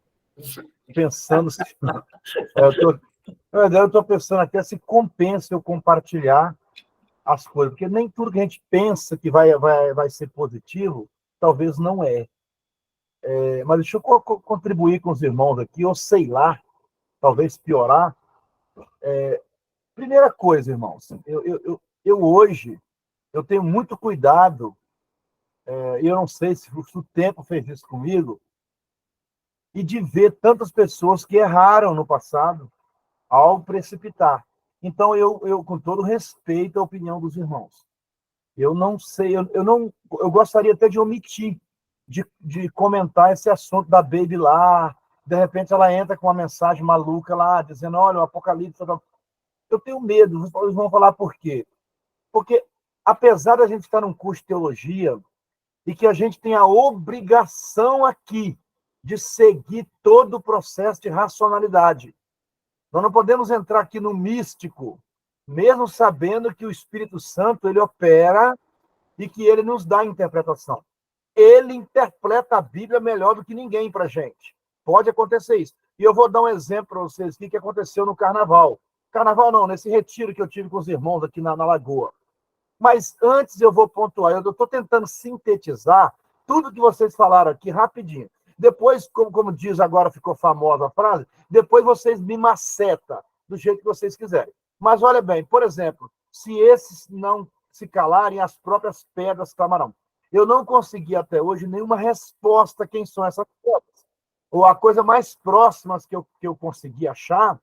Pensando se... Na verdade, eu estou pensando até se compensa eu compartilhar as coisas, porque nem tudo que a gente pensa que vai ser positivo, talvez não é. Mas deixa eu contribuir com os irmãos aqui, ou sei lá, talvez piorar. Primeira coisa, irmãos, eu hoje, eu tenho muito cuidado, e eu não sei se o tempo fez isso comigo, e de ver tantas pessoas que erraram no passado ao precipitar. Então, eu com todo respeito à opinião dos irmãos, eu não sei, eu gostaria até de omitir, de comentar esse assunto da Baby lá, de repente ela entra com uma mensagem maluca lá, dizendo, olha, o Apocalipse... Eu tenho medo, eles vão falar por quê? Porque, apesar da gente estar num curso de teologia, e que a gente tem a obrigação aqui de seguir todo o processo de racionalidade, nós não podemos entrar aqui no místico, mesmo sabendo que o Espírito Santo ele opera e que ele nos dá a interpretação. Ele interpreta a Bíblia melhor do que ninguém para a gente. Pode acontecer isso. E eu vou dar um exemplo para vocês aqui que aconteceu no Carnaval. Carnaval não, nesse retiro que eu tive com os irmãos aqui na Lagoa. Mas antes eu vou pontuar, eu estou tentando sintetizar tudo que vocês falaram aqui rapidinho. Depois, como diz agora, ficou famosa a frase, depois vocês me macetam do jeito que vocês quiserem. Mas olha bem, por exemplo, se esses não se calarem, as próprias pedras clamarão. Eu não consegui até hoje nenhuma resposta a quem são essas pedras. Ou a coisa mais próxima que eu consegui achar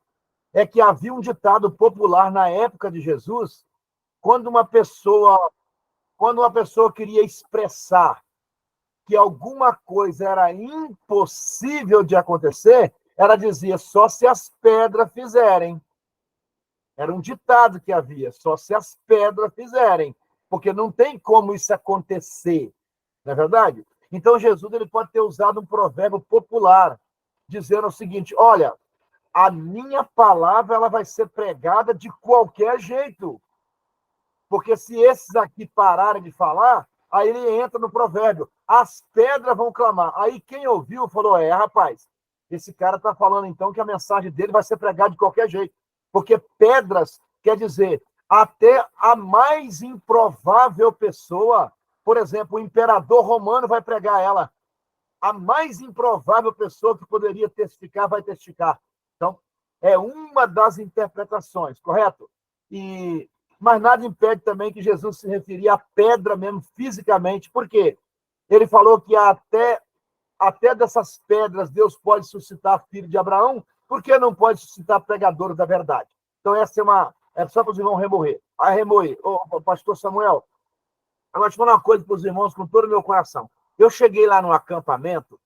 é que havia um ditado popular na época de Jesus, quando uma pessoa queria expressar que alguma coisa era impossível de acontecer, ela dizia, só se as pedras fizerem. Era um ditado que havia, só se as pedras fizerem, porque não tem como isso acontecer, não é verdade? Então, Jesus ele pode ter usado um provérbio popular, dizendo o seguinte, olha, a minha palavra ela vai ser pregada de qualquer jeito, porque se esses aqui pararem de falar, aí ele entra no provérbio, as pedras vão clamar. Aí quem ouviu falou, rapaz, esse cara está falando então que a mensagem dele vai ser pregada de qualquer jeito, porque pedras quer dizer até a mais improvável pessoa, por exemplo, o imperador romano vai pregar ela, a mais improvável pessoa que poderia testificar vai testificar. Então, é uma das interpretações, correto? Mas nada impede também que Jesus se referia à pedra mesmo, fisicamente. Por quê? Ele falou que até dessas pedras Deus pode suscitar filho de Abraão, por que não pode suscitar pregadores da verdade? Então, essa é só para os irmãos remoer. Ô, pastor Samuel, eu vou te falar uma coisa para os irmãos com todo o meu coração. Eu cheguei lá no acampamento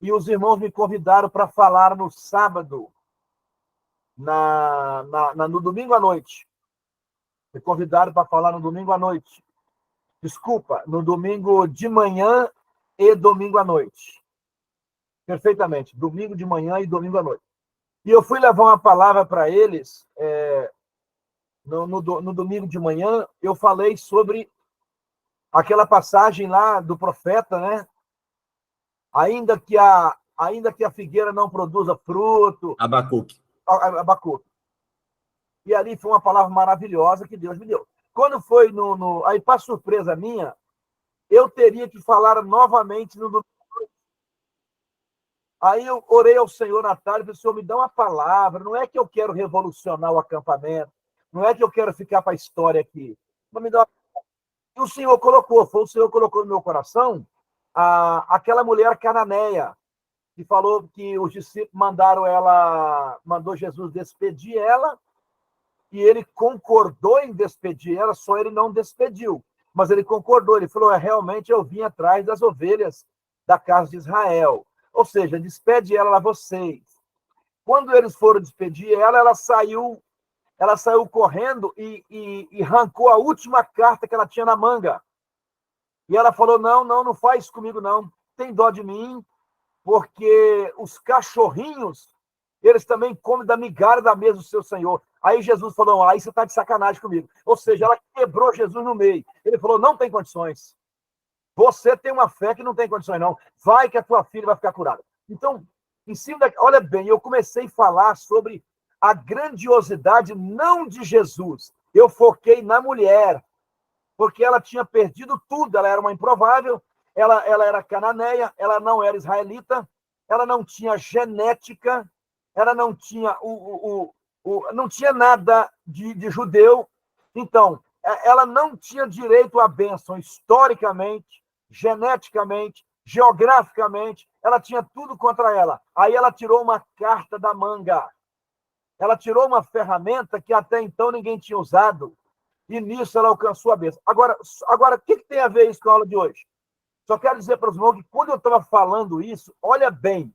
e os irmãos me convidaram para falar no sábado, no domingo à noite. Me convidaram para falar no domingo à noite. Desculpa, no domingo de manhã e domingo à noite. Perfeitamente. Domingo de manhã e domingo à noite. E eu fui levar uma palavra para eles no domingo de manhã. Eu falei sobre aquela passagem lá do profeta, né? Ainda que a figueira não produza fruto. Abacuque. Abacuque. E ali foi uma palavra maravilhosa que Deus me deu. Quando foi aí, para surpresa minha, eu teria que falar novamente no domingo. Aí eu orei ao Senhor na tarde, falei, Senhor, me dá uma palavra. Não é que eu quero revolucionar o acampamento, não é que eu quero ficar para a história aqui. Mas me dá uma... E o Senhor colocou no meu coração aquela mulher cananeia, que falou que os discípulos mandou Jesus despedir ela, e ele concordou em despedir ela, só ele não despediu. Mas ele concordou, ele falou, realmente eu vim atrás das ovelhas da casa de Israel. Ou seja, despede ela a vocês. Quando eles foram despedir ela, ela saiu correndo e arrancou a última carta que ela tinha na manga. E ela falou, não faz isso comigo, não. Tem dó de mim, porque os cachorrinhos, eles também comem da migalha da mesa do seu Senhor. Aí Jesus falou, aí você está de sacanagem comigo. Ou seja, ela quebrou Jesus no meio. Ele falou, não tem condições. Você tem uma fé que não tem condições, não. Vai que a tua filha vai ficar curada. Então, em cima olha bem, eu comecei a falar sobre a grandiosidade não de Jesus. Eu foquei na mulher, porque ela tinha perdido tudo. Ela era uma improvável, ela era cananeia, ela não era israelita, ela não tinha genética, ela não tinha não tinha nada de judeu. Então, ela não tinha direito à bênção historicamente, geneticamente, geograficamente, ela tinha tudo contra ela. Aí ela tirou uma carta da manga. Ela tirou uma ferramenta que até então ninguém tinha usado, e nisso ela alcançou a bênção. Agora o que tem a ver isso com a aula de hoje? Só quero dizer para os irmãos que quando eu estava falando isso, olha bem,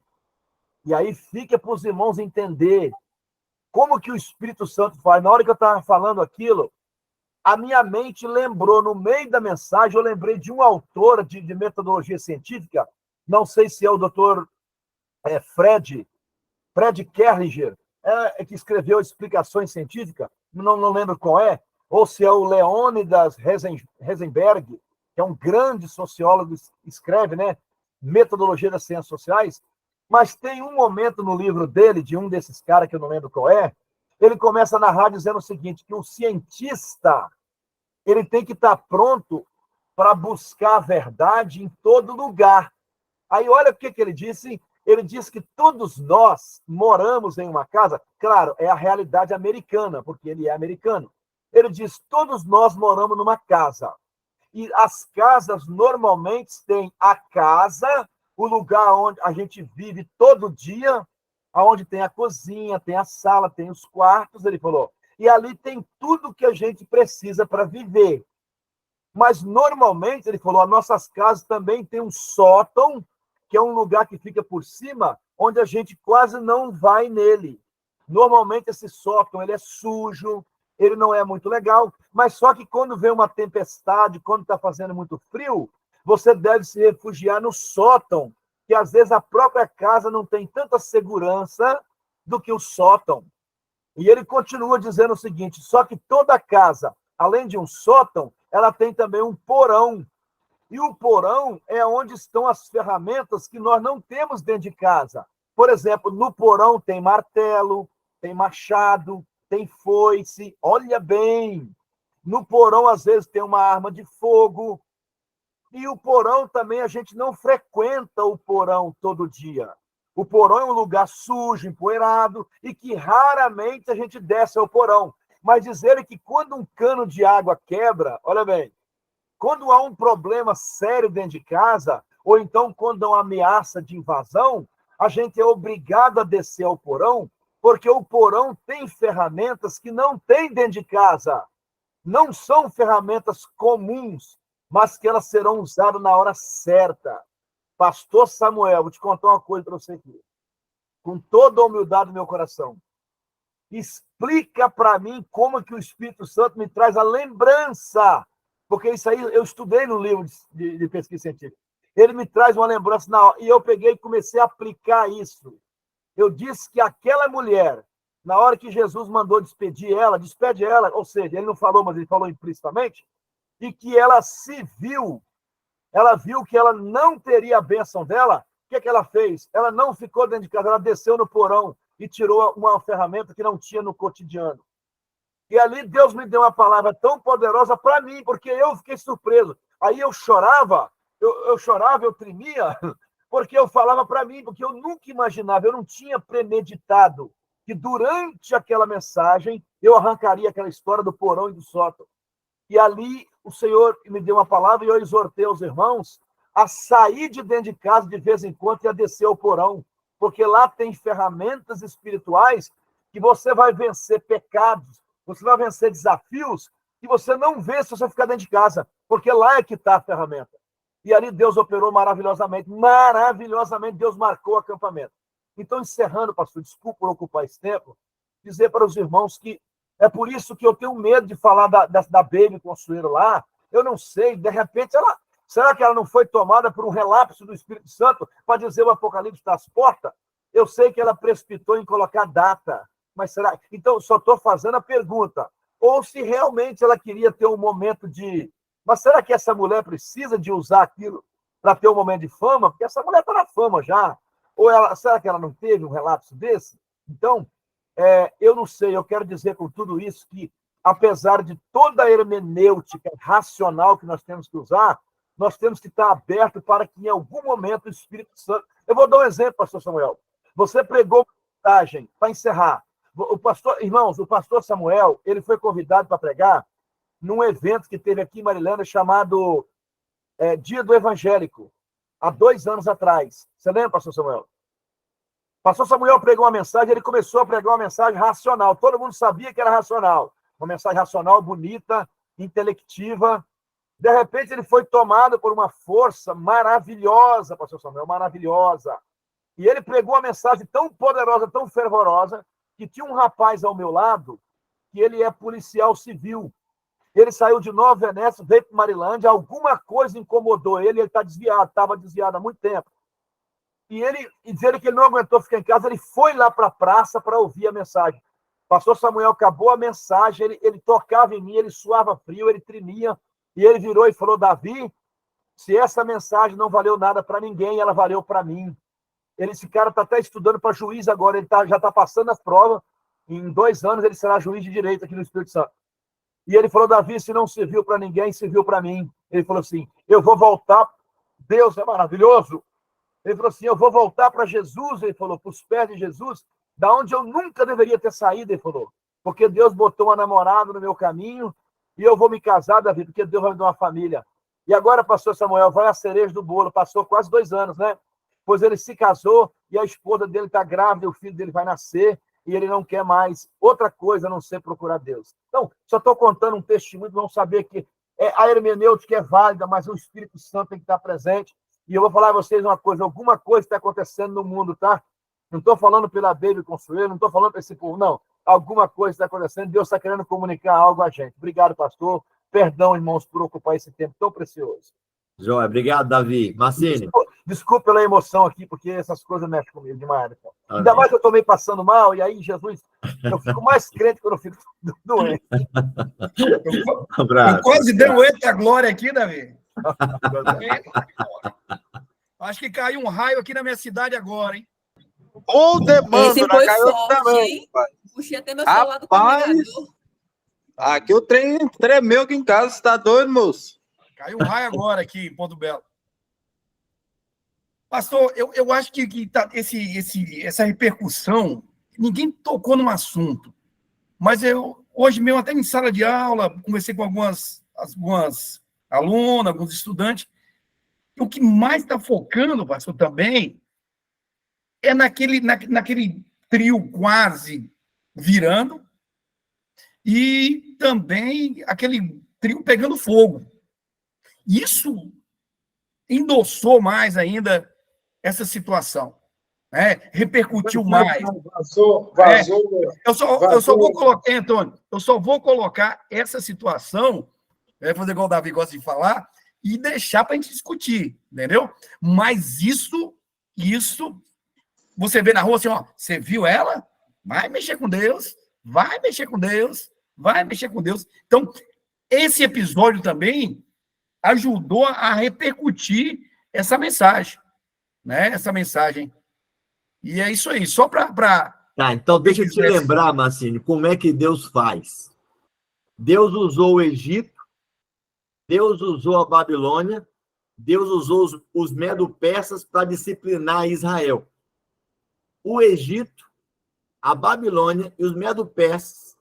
e aí fica para os irmãos entender como que o Espírito Santo faz. Na hora que eu estava falando aquilo, a minha mente lembrou, no meio da mensagem, eu lembrei de um autor de metodologia científica, não sei se é o doutor Fred Kerlinger, que escreveu Explicações Científicas, não lembro qual é, ou se é o Leônidas Heisenberg, que é um grande sociólogo, escreve, né, Metodologia das Ciências Sociais, mas tem um momento no livro dele, de um desses caras que eu não lembro qual é, ele começa a narrar dizendo o seguinte, que o cientista ele tem que estar pronto para buscar a verdade em todo lugar. Aí olha o que ele disse. Ele disse que todos nós moramos em uma casa, claro, é a realidade americana, porque ele é americano. Ele diz, todos nós moramos numa casa. E as casas normalmente têm a casa, o lugar onde a gente vive todo dia, onde tem a cozinha, tem a sala, tem os quartos, ele falou. E ali tem tudo que a gente precisa para viver. Mas, normalmente, ele falou, as nossas casas também têm um sótão, que é um lugar que fica por cima, onde a gente quase não vai nele. Normalmente, esse sótão ele é sujo, ele não é muito legal, mas só que quando vem uma tempestade, quando está fazendo muito frio, você deve se refugiar no sótão, que às vezes a própria casa não tem tanta segurança do que o sótão. E ele continua dizendo o seguinte, só que toda casa, além de um sótão, ela tem também um porão. E o porão é onde estão as ferramentas que nós não temos dentro de casa. Por exemplo, no porão tem martelo, tem machado, tem foice, olha bem. No porão, às vezes, tem uma arma de fogo. E o porão também, a gente não frequenta o porão todo dia. O porão é um lugar sujo, empoeirado, e que raramente a gente desce ao porão. Mas dizer que quando um cano de água quebra, olha bem, quando há um problema sério dentro de casa, ou então quando há uma ameaça de invasão, a gente é obrigado a descer ao porão, porque o porão tem ferramentas que não tem dentro de casa. Não são ferramentas comuns, mas que elas serão usadas na hora certa. Pastor Samuel, vou te contar uma coisa para você aqui. Com toda a humildade do meu coração. Explica para mim como que o Espírito Santo me traz a lembrança. Porque isso aí eu estudei no livro de pesquisa científica. ele me traz uma lembrança na hora. E eu peguei e comecei a aplicar isso. Eu disse que aquela mulher, na hora que Jesus mandou despede ela, ou seja, ele não falou, mas ele falou implicitamente, e que ela viu que ela não teria a bênção dela. O que ela fez? Ela não ficou dentro de casa, ela desceu no porão e tirou uma ferramenta que não tinha no cotidiano. E ali Deus me deu uma palavra tão poderosa para mim, porque eu fiquei surpreso. Aí eu chorava, eu tremia, porque eu falava para mim, porque eu nunca imaginava, eu não tinha premeditado que durante aquela mensagem eu arrancaria aquela história do porão e do sótão. E ali o Senhor me deu uma palavra e eu exortei os irmãos a sair de dentro de casa de vez em quando e a descer ao porão, porque lá tem ferramentas espirituais que você vai vencer pecados, você vai vencer desafios que você não vê se você ficar dentro de casa, porque lá é que está a ferramenta. E ali Deus operou maravilhosamente, Deus marcou o acampamento. Então, encerrando, pastor, desculpa por ocupar esse tempo, dizer para os irmãos que é por isso que eu tenho medo de falar da Baby Consuelo lá. Eu não sei, de repente, será que ela não foi tomada por um relapso do Espírito Santo para dizer o Apocalipse está às portas? Eu sei que ela precipitou em colocar data, mas será? Então, só estou fazendo a pergunta. Ou se realmente ela queria ter um momento de... Mas será que essa mulher precisa de usar aquilo para ter um momento de fama? Porque essa mulher está na fama já. Ou será que ela não teve um relapso desse? Então, eu não sei, eu quero dizer com tudo isso que, apesar de toda a hermenêutica racional que nós temos que usar, nós temos que estar aberto para que, em algum momento, o Espírito Santo... Eu vou dar um exemplo, pastor Samuel. Você pregou uma mensagem, para encerrar. Irmãos, o pastor Samuel, ele foi convidado para pregar num evento que teve aqui em Marilândia chamado Dia do Evangélico, há 2 anos atrás. Você lembra, pastor Samuel? Pastor Samuel pregou uma mensagem, ele começou a pregar uma mensagem racional. Todo mundo sabia que era racional. Uma mensagem racional, bonita, intelectiva. De repente, ele foi tomado por uma força maravilhosa, pastor Samuel, maravilhosa. E ele pregou uma mensagem tão poderosa, tão fervorosa, que tinha um rapaz ao meu lado, que ele é policial civil. Ele saiu de Nova Venécia, veio para Marilândia, alguma coisa incomodou ele está desviado, estava desviado há muito tempo. E dizendo que ele não aguentou ficar em casa, ele foi lá para a praça para ouvir a mensagem. Pastor Samuel acabou a mensagem, ele tocava em mim, ele suava frio, ele tremia, e ele virou e falou: Davi, se essa mensagem não valeu nada para ninguém, ela valeu para mim. Esse cara está até estudando para juiz agora, ele já está passando as provas, em 2 anos ele será juiz de direito aqui no Espírito Santo. E ele falou: Davi, se não serviu para ninguém, serviu para mim. Ele falou assim: eu vou voltar, Deus é maravilhoso. Ele falou assim: eu vou voltar para Jesus, ele falou, para os pés de Jesus, da onde eu nunca deveria ter saído, ele falou, porque Deus botou uma namorada no meu caminho e eu vou me casar, Davi, porque Deus vai me dar uma família. E agora, pastor Samuel, vai a cereja do bolo, passou quase 2 anos, né? Pois ele se casou e a esposa dele está grávida, o filho dele vai nascer e ele não quer mais outra coisa a não ser procurar Deus. Então, só estou contando um testemunho, vão saber que a hermenêutica é válida, mas o Espírito Santo tem que estar presente. E eu vou falar a vocês uma coisa, alguma coisa está acontecendo no mundo, tá? Não estou falando pela Baby Consuelo, não estou falando para esse povo, não. Alguma coisa está acontecendo, Deus está querendo comunicar algo a gente. Obrigado, pastor. Perdão, irmãos, por ocupar esse tempo tão precioso. Joia, obrigado, Davi. Marcine. Desculpa pela emoção aqui, porque essas coisas mexem comigo demais. Então. Ainda mais que eu estou meio passando mal, e aí, Jesus, eu fico mais crente quando eu fico doente. Eu quase dei um eita glória aqui, Davi. Acho que caiu um raio aqui na minha cidade agora, hein? Ou demanda, Esse foi caiu forte, também. hein? Puxei até meu celular do Rapaz, carregador. aqui o trem tremeu aqui em casa, você tá doido, moço? Caiu um raio agora aqui em Ponto Belo. Pastor, eu acho que tá essa repercussão, ninguém tocou no assunto, mas hoje mesmo, até em sala de aula, conversei com algumas alunas, alguns estudantes, e o que mais está focando, pastor, também, é naquele trio quase virando, e também aquele trio pegando fogo. Isso endossou mais ainda essa situação, né? Repercutiu mais. Vazou. Eu só vou colocar, Antônio, essa situação, fazer igual o Davi gosta de falar, e deixar para a gente discutir, entendeu? Mas isso, você vê na rua assim, ó, você viu ela? Vai mexer com Deus, vai mexer com Deus, vai mexer com Deus. Então, esse episódio também ajudou a repercutir essa mensagem, né? Essa mensagem. E é isso aí, só para... Tá, então deixa eu te lembrar, Marcini, como é que Deus faz. Deus usou o Egito, Deus usou a Babilônia, Deus usou os medo-persas para disciplinar Israel. O Egito, a Babilônia e os medo-persas,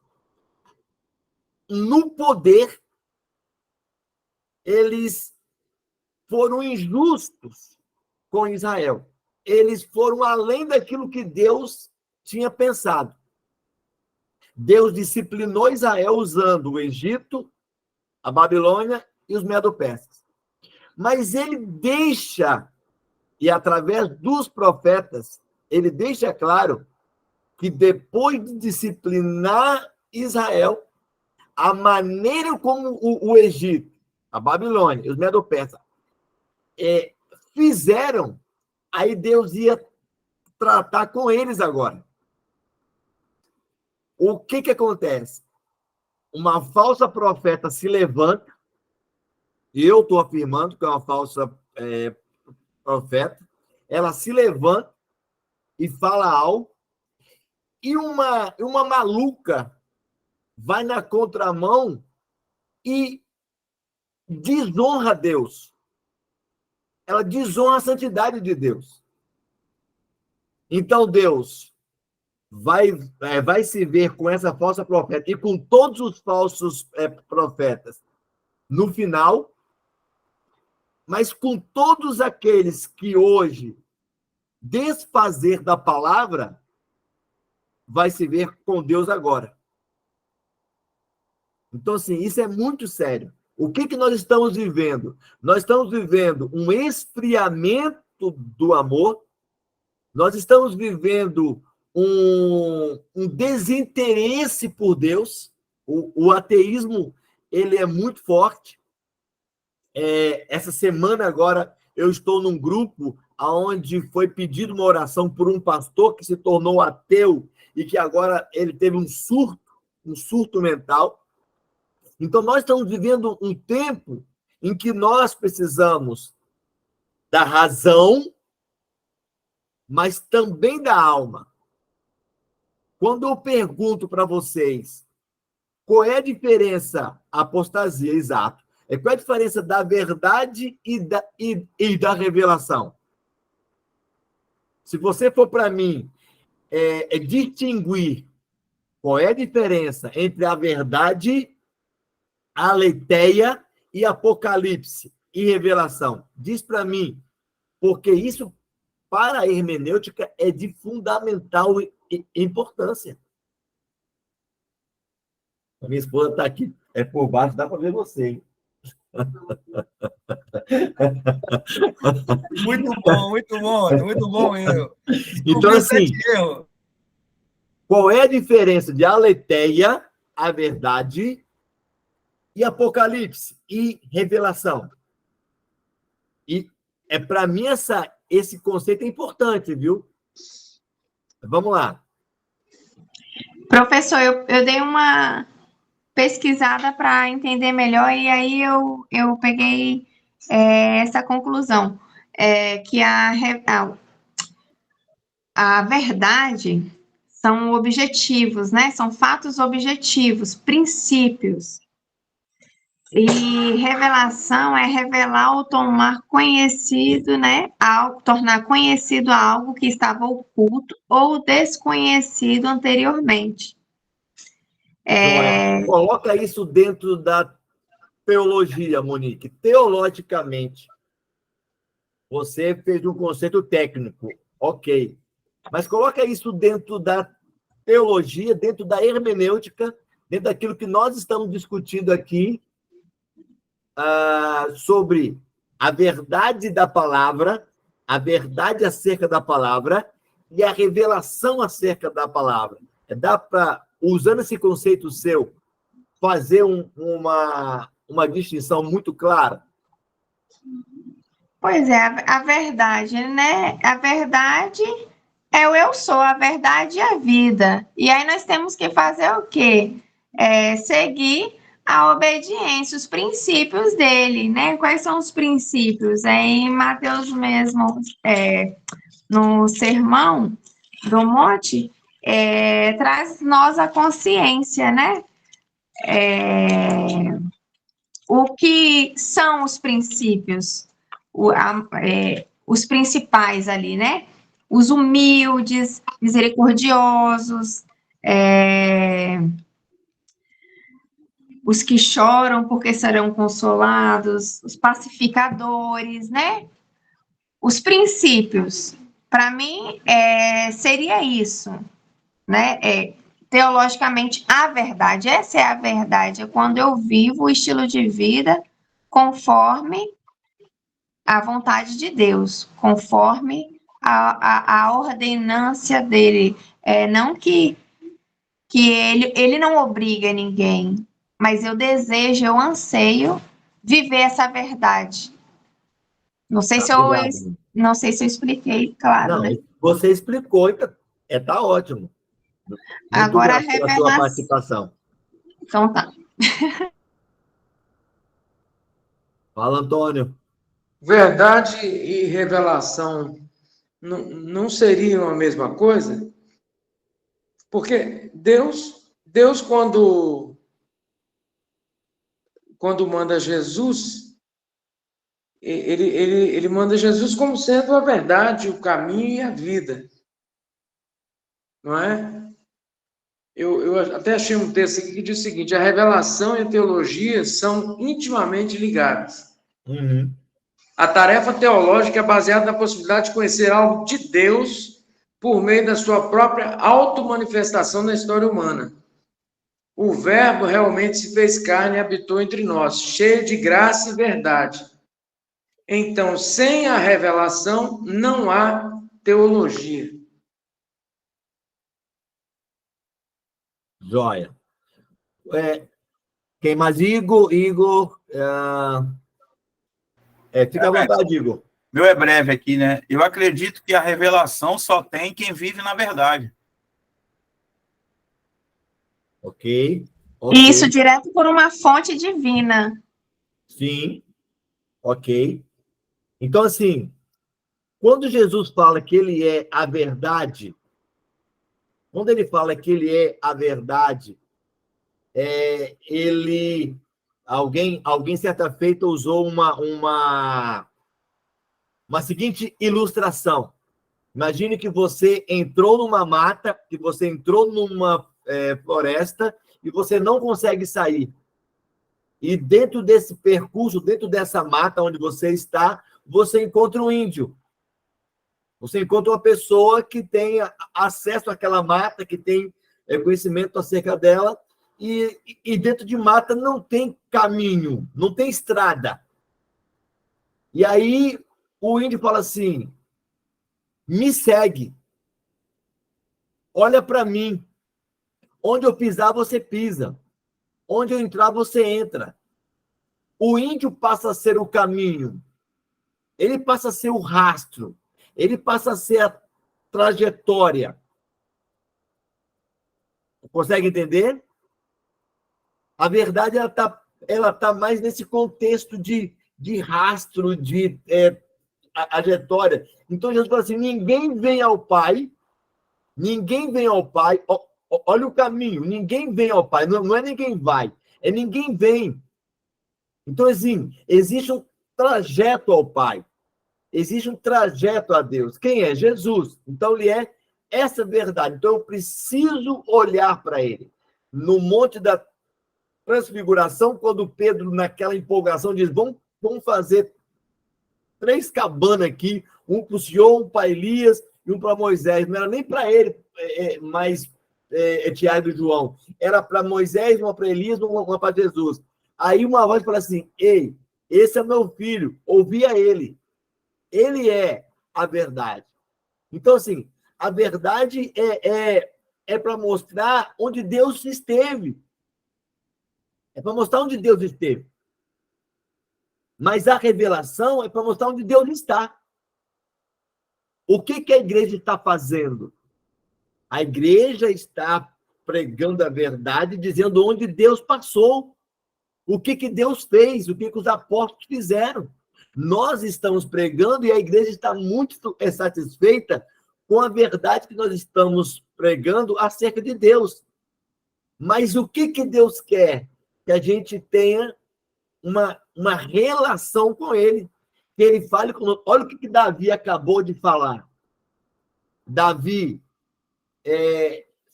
no poder, eles foram injustos com Israel. Eles foram além daquilo que Deus tinha pensado. Deus disciplinou Israel usando o Egito, a Babilônia e os medo-persas. Mas ele deixa, e através dos profetas, ele deixa claro que depois de disciplinar Israel, a maneira como o Egito, a Babilônia e os medo-persas fizeram, aí Deus ia tratar com eles agora. O que acontece? Uma falsa profeta se levanta, e eu estou afirmando que é uma falsa profeta, ela se levanta e fala algo, e uma maluca vai na contramão e desonra Deus. Ela desonra a santidade de Deus. Então, Deus vai se ver com essa falsa profeta e com todos os falsos profetas no final, mas com todos aqueles que hoje desfazer da palavra, vai se ver com Deus agora. Então, assim, isso é muito sério. O que nós estamos vivendo? Nós estamos vivendo um esfriamento do amor, nós estamos vivendo um desinteresse por Deus. O ateísmo, ele é muito forte. Essa semana agora, eu estou num grupo onde foi pedido uma oração por um pastor que se tornou ateu e que agora ele teve um surto mental. Então, nós estamos vivendo um tempo em que nós precisamos da razão, mas também da alma. Quando eu pergunto para vocês qual é a diferença, apostasia, exato, qual é a diferença da verdade e da revelação? Se você for para mim distinguir qual é a diferença entre a verdade, a aletheia e apocalipse e revelação, diz para mim, porque isso para a hermenêutica é de fundamental importância. A minha esposa está aqui, por baixo, dá para ver você, hein? Muito bom, eu. Então, assim, qual é a diferença de aletheia, a verdade, e apocalipse e revelação? E para mim esse conceito é importante, viu? Vamos lá. Professor, eu dei uma pesquisada para entender melhor e aí eu peguei essa conclusão, que a verdade são objetivos, né? São fatos objetivos, princípios. E revelação é revelar ou tomar conhecido, né? Tornar conhecido algo que estava oculto ou desconhecido anteriormente. Coloca isso dentro da teologia, Monique. Teologicamente, você fez um conceito técnico, ok. Mas coloca isso dentro da teologia, dentro da hermenêutica, dentro daquilo que nós estamos discutindo aqui, sobre a verdade da palavra, a verdade acerca da palavra e a revelação acerca da palavra. Dá para, usando esse conceito seu, fazer uma distinção muito clara? Pois é, a verdade, né? A verdade é o eu sou, a verdade é a vida. E aí nós temos que fazer o quê? Seguir a obediência, os princípios dele, né? Quais são os princípios? Em Mateus mesmo, no Sermão do Monte, traz nós a consciência, né? O que são os princípios? Os principais ali, né? Os humildes, misericordiosos, os que choram porque serão consolados, os pacificadores, né? Os princípios, para mim, seria isso, né? Teologicamente, a verdade, essa é a verdade, é quando eu vivo o estilo de vida conforme a vontade de Deus, conforme a ordenância dele. Não que ele não obriga ninguém, mas eu desejo, eu anseio viver essa verdade. Não sei se eu expliquei, claro, Não, né? você explicou, tá ótimo. Muito Agora a grato pela sua revelação. participação. Então tá. Fala, Antônio. Verdade e revelação não seriam a mesma coisa? Porque Deus quando manda Jesus, ele manda Jesus como sendo a verdade, o caminho e a vida. Não é? Eu até achei um texto aqui que diz o seguinte: a revelação e a teologia são intimamente ligadas. Uhum. A tarefa teológica é baseada na possibilidade de conhecer algo de Deus por meio da sua própria automanifestação na história humana. O Verbo realmente se fez carne e habitou entre nós, cheio de graça e verdade. Então, sem a revelação, não há teologia. Joia. Quem mais? Igor. Fica à vontade, Igor. Meu é breve aqui, né? Eu acredito que a revelação só tem quem vive na verdade. Ok. Isso, direto por uma fonte divina. Sim. Ok. Então, assim, quando Jesus fala que ele é a verdade, quando ele fala que ele é a verdade, alguém certa feita usou uma seguinte ilustração. Imagine que você entrou numa mata, que você entrou numa floresta e você não consegue sair. E dentro desse percurso, dentro dessa mata onde você está, você encontra um índio. Você encontra uma pessoa que tem acesso àquela mata, que tem conhecimento acerca dela, e dentro de mata não tem caminho, não tem estrada. E aí o índio fala assim: me segue, olha para mim, onde eu pisar você pisa, onde eu entrar você entra. O índio passa a ser o caminho, ele passa a ser o rastro, ele passa a ser a trajetória. Consegue entender? A verdade ela tá mais nesse contexto de rastro, de trajetória. Então, Jesus fala assim: ninguém vem ao Pai, olha o caminho, ninguém vem ao Pai, não é ninguém vai, é ninguém vem. Então, assim, existe um trajeto ao Pai, existe um trajeto a Deus. Quem é? Jesus. Então, ele é essa verdade. Então, eu preciso olhar para ele. No Monte da Transfiguração, quando Pedro, naquela empolgação, diz: vamos fazer 3 cabanas aqui, um para o Senhor, um para Elias e um para Moisés. Não era nem para ele, mas Tiago e João. Era para Moisés, uma para Elias, uma para Jesus. Aí uma voz fala assim: ei, esse é meu filho, ouvia ele. Ele é a verdade. Então, assim, a verdade é para mostrar onde Deus esteve. É para mostrar onde Deus esteve. Mas a revelação é para mostrar onde Deus está. O que a igreja está fazendo? A igreja está pregando a verdade, dizendo onde Deus passou, o que Deus fez, o que os apóstolos fizeram. Nós estamos pregando e a igreja está muito satisfeita com a verdade que nós estamos pregando acerca de Deus. Mas o que Deus quer? Que a gente tenha uma relação com Ele. Que Ele fale conosco. Olha o que Davi acabou de falar. Davi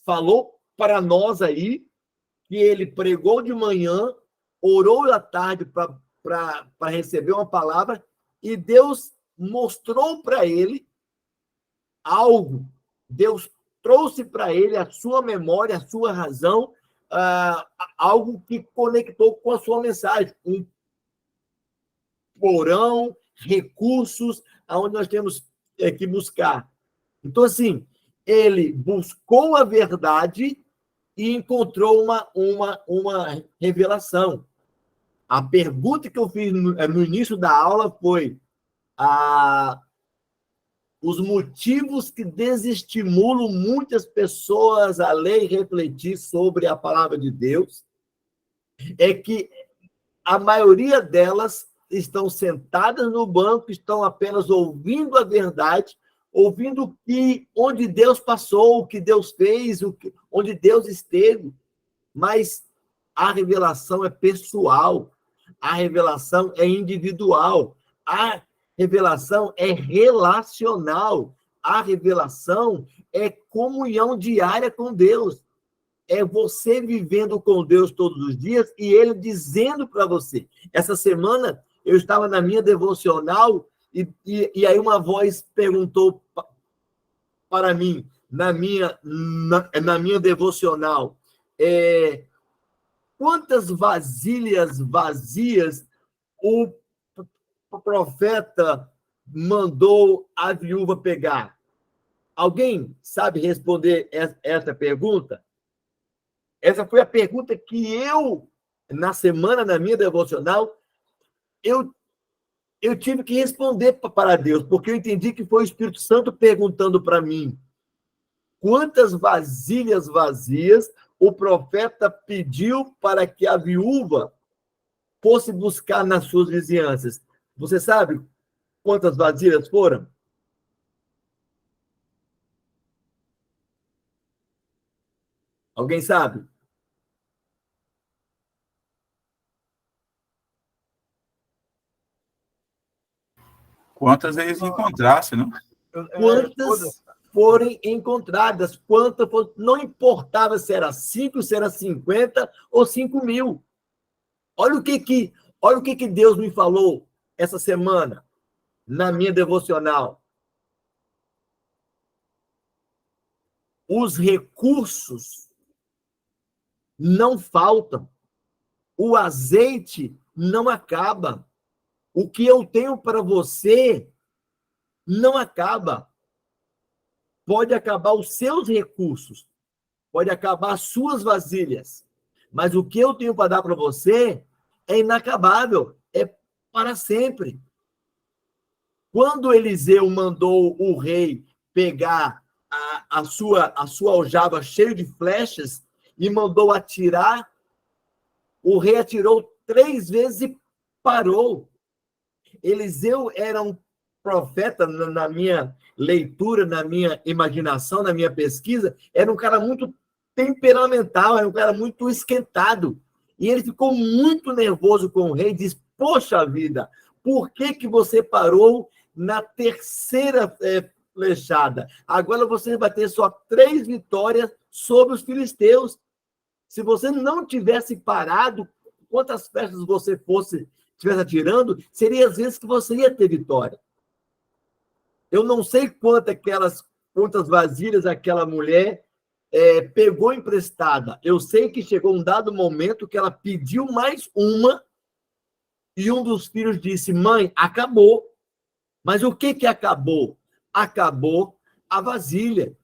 falou para nós aí que ele pregou de manhã, orou à tarde para receber uma palavra e Deus mostrou para ele algo. Deus trouxe para ele a sua memória, a sua razão, algo que conectou com a sua mensagem. Um porão, recursos, aonde nós temos que buscar. Então, assim, ele buscou a verdade e encontrou uma revelação. A pergunta que eu fiz no início da aula foi os motivos que desestimulam muitas pessoas a ler e refletir sobre a palavra de Deus é que a maioria delas estão sentadas no banco, estão apenas ouvindo a verdade, ouvindo onde Deus passou, o que Deus fez, onde Deus esteve. Mas a revelação é pessoal, a revelação é individual, a revelação é relacional, a revelação é comunhão diária com Deus. É você vivendo com Deus todos os dias e Ele dizendo para você. Essa semana eu estava na minha devocional e aí uma voz perguntou para mim, na minha devocional, quantas vasilhas vazias o profeta mandou a viúva pegar? Alguém sabe responder essa pergunta? Essa foi a pergunta que eu, na semana, na minha devocional, eu tive que responder para Deus, porque eu entendi que foi o Espírito Santo perguntando para mim quantas vasilhas vazias o profeta pediu para que a viúva fosse buscar nas suas vizinhanças. Você sabe quantas vasilhas foram? Alguém sabe? Quantas eles encontrassem, não? Quantas forem encontradas, quantas foram, não importava se era 5, se era 50 ou 5 mil. Olha o que Deus me falou essa semana, na minha devocional. Os recursos não faltam. O azeite não acaba. O que eu tenho para você não acaba. Pode acabar os seus recursos, pode acabar as suas vasilhas, mas o que eu tenho para dar para você é inacabável, é para sempre. Quando Eliseu mandou o rei pegar a sua aljava cheia de flechas e mandou atirar, o rei atirou 3 vezes e parou. Eliseu era um profeta, na minha leitura, na minha imaginação, na minha pesquisa, era um cara muito temperamental, era um cara muito esquentado. E ele ficou muito nervoso com o rei e disse: poxa vida, por que você parou na 3ª flechada? Agora você vai ter só 3 vitórias sobre os filisteus. Se você não tivesse parado, quantas flechas você estivesse atirando, seria às vezes que você ia ter vitória. Eu não sei quantas vasilhas aquela mulher pegou emprestada. Eu sei que chegou um dado momento que ela pediu mais uma e um dos filhos disse: mãe, acabou. Mas o que acabou? Acabou a vasilha.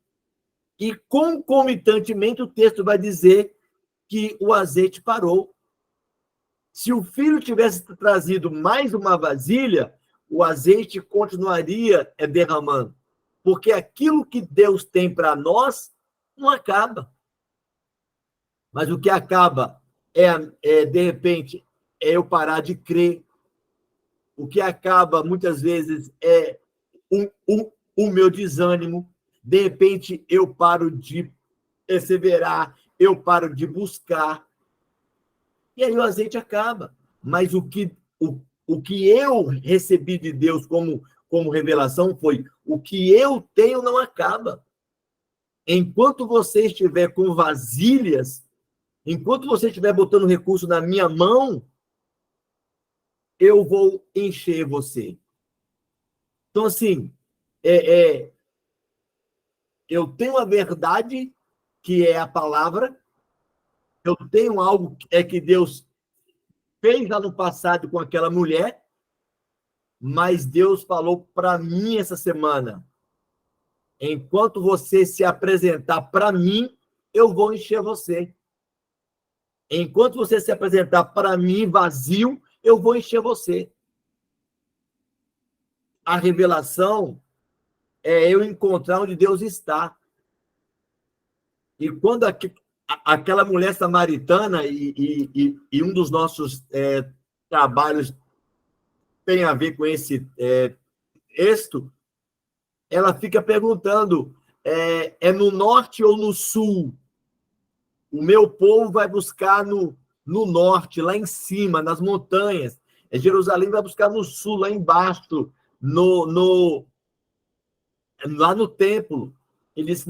E concomitantemente o texto vai dizer que o azeite parou. Se o filho tivesse trazido mais uma vasilha, o azeite continuaria derramando. Porque aquilo que Deus tem para nós não acaba. Mas o que acaba de repente, é eu parar de crer. O que acaba, muitas vezes, é o meu desânimo. De repente, eu paro de perseverar, eu paro de buscar. E aí o azeite acaba. Mas o que eu recebi de Deus como revelação foi: o que eu tenho não acaba. Enquanto você estiver com vasilhas, enquanto você estiver botando recurso na minha mão, eu vou encher você. Então, assim, eu tenho a verdade, que é a palavra, eu tenho algo que Deus fez lá no passado com aquela mulher, mas Deus falou para mim essa semana: enquanto você se apresentar para mim, eu vou encher você. Enquanto você se apresentar para mim vazio, eu vou encher você. A revelação é eu encontrar onde Deus está. E quando aquela mulher samaritana, e um dos nossos trabalhos tem a ver com esse texto, ela fica perguntando: é no norte ou no sul? O meu povo vai buscar no norte, lá em cima, nas montanhas. Jerusalém vai buscar no sul, lá embaixo, lá no templo. Ele disse: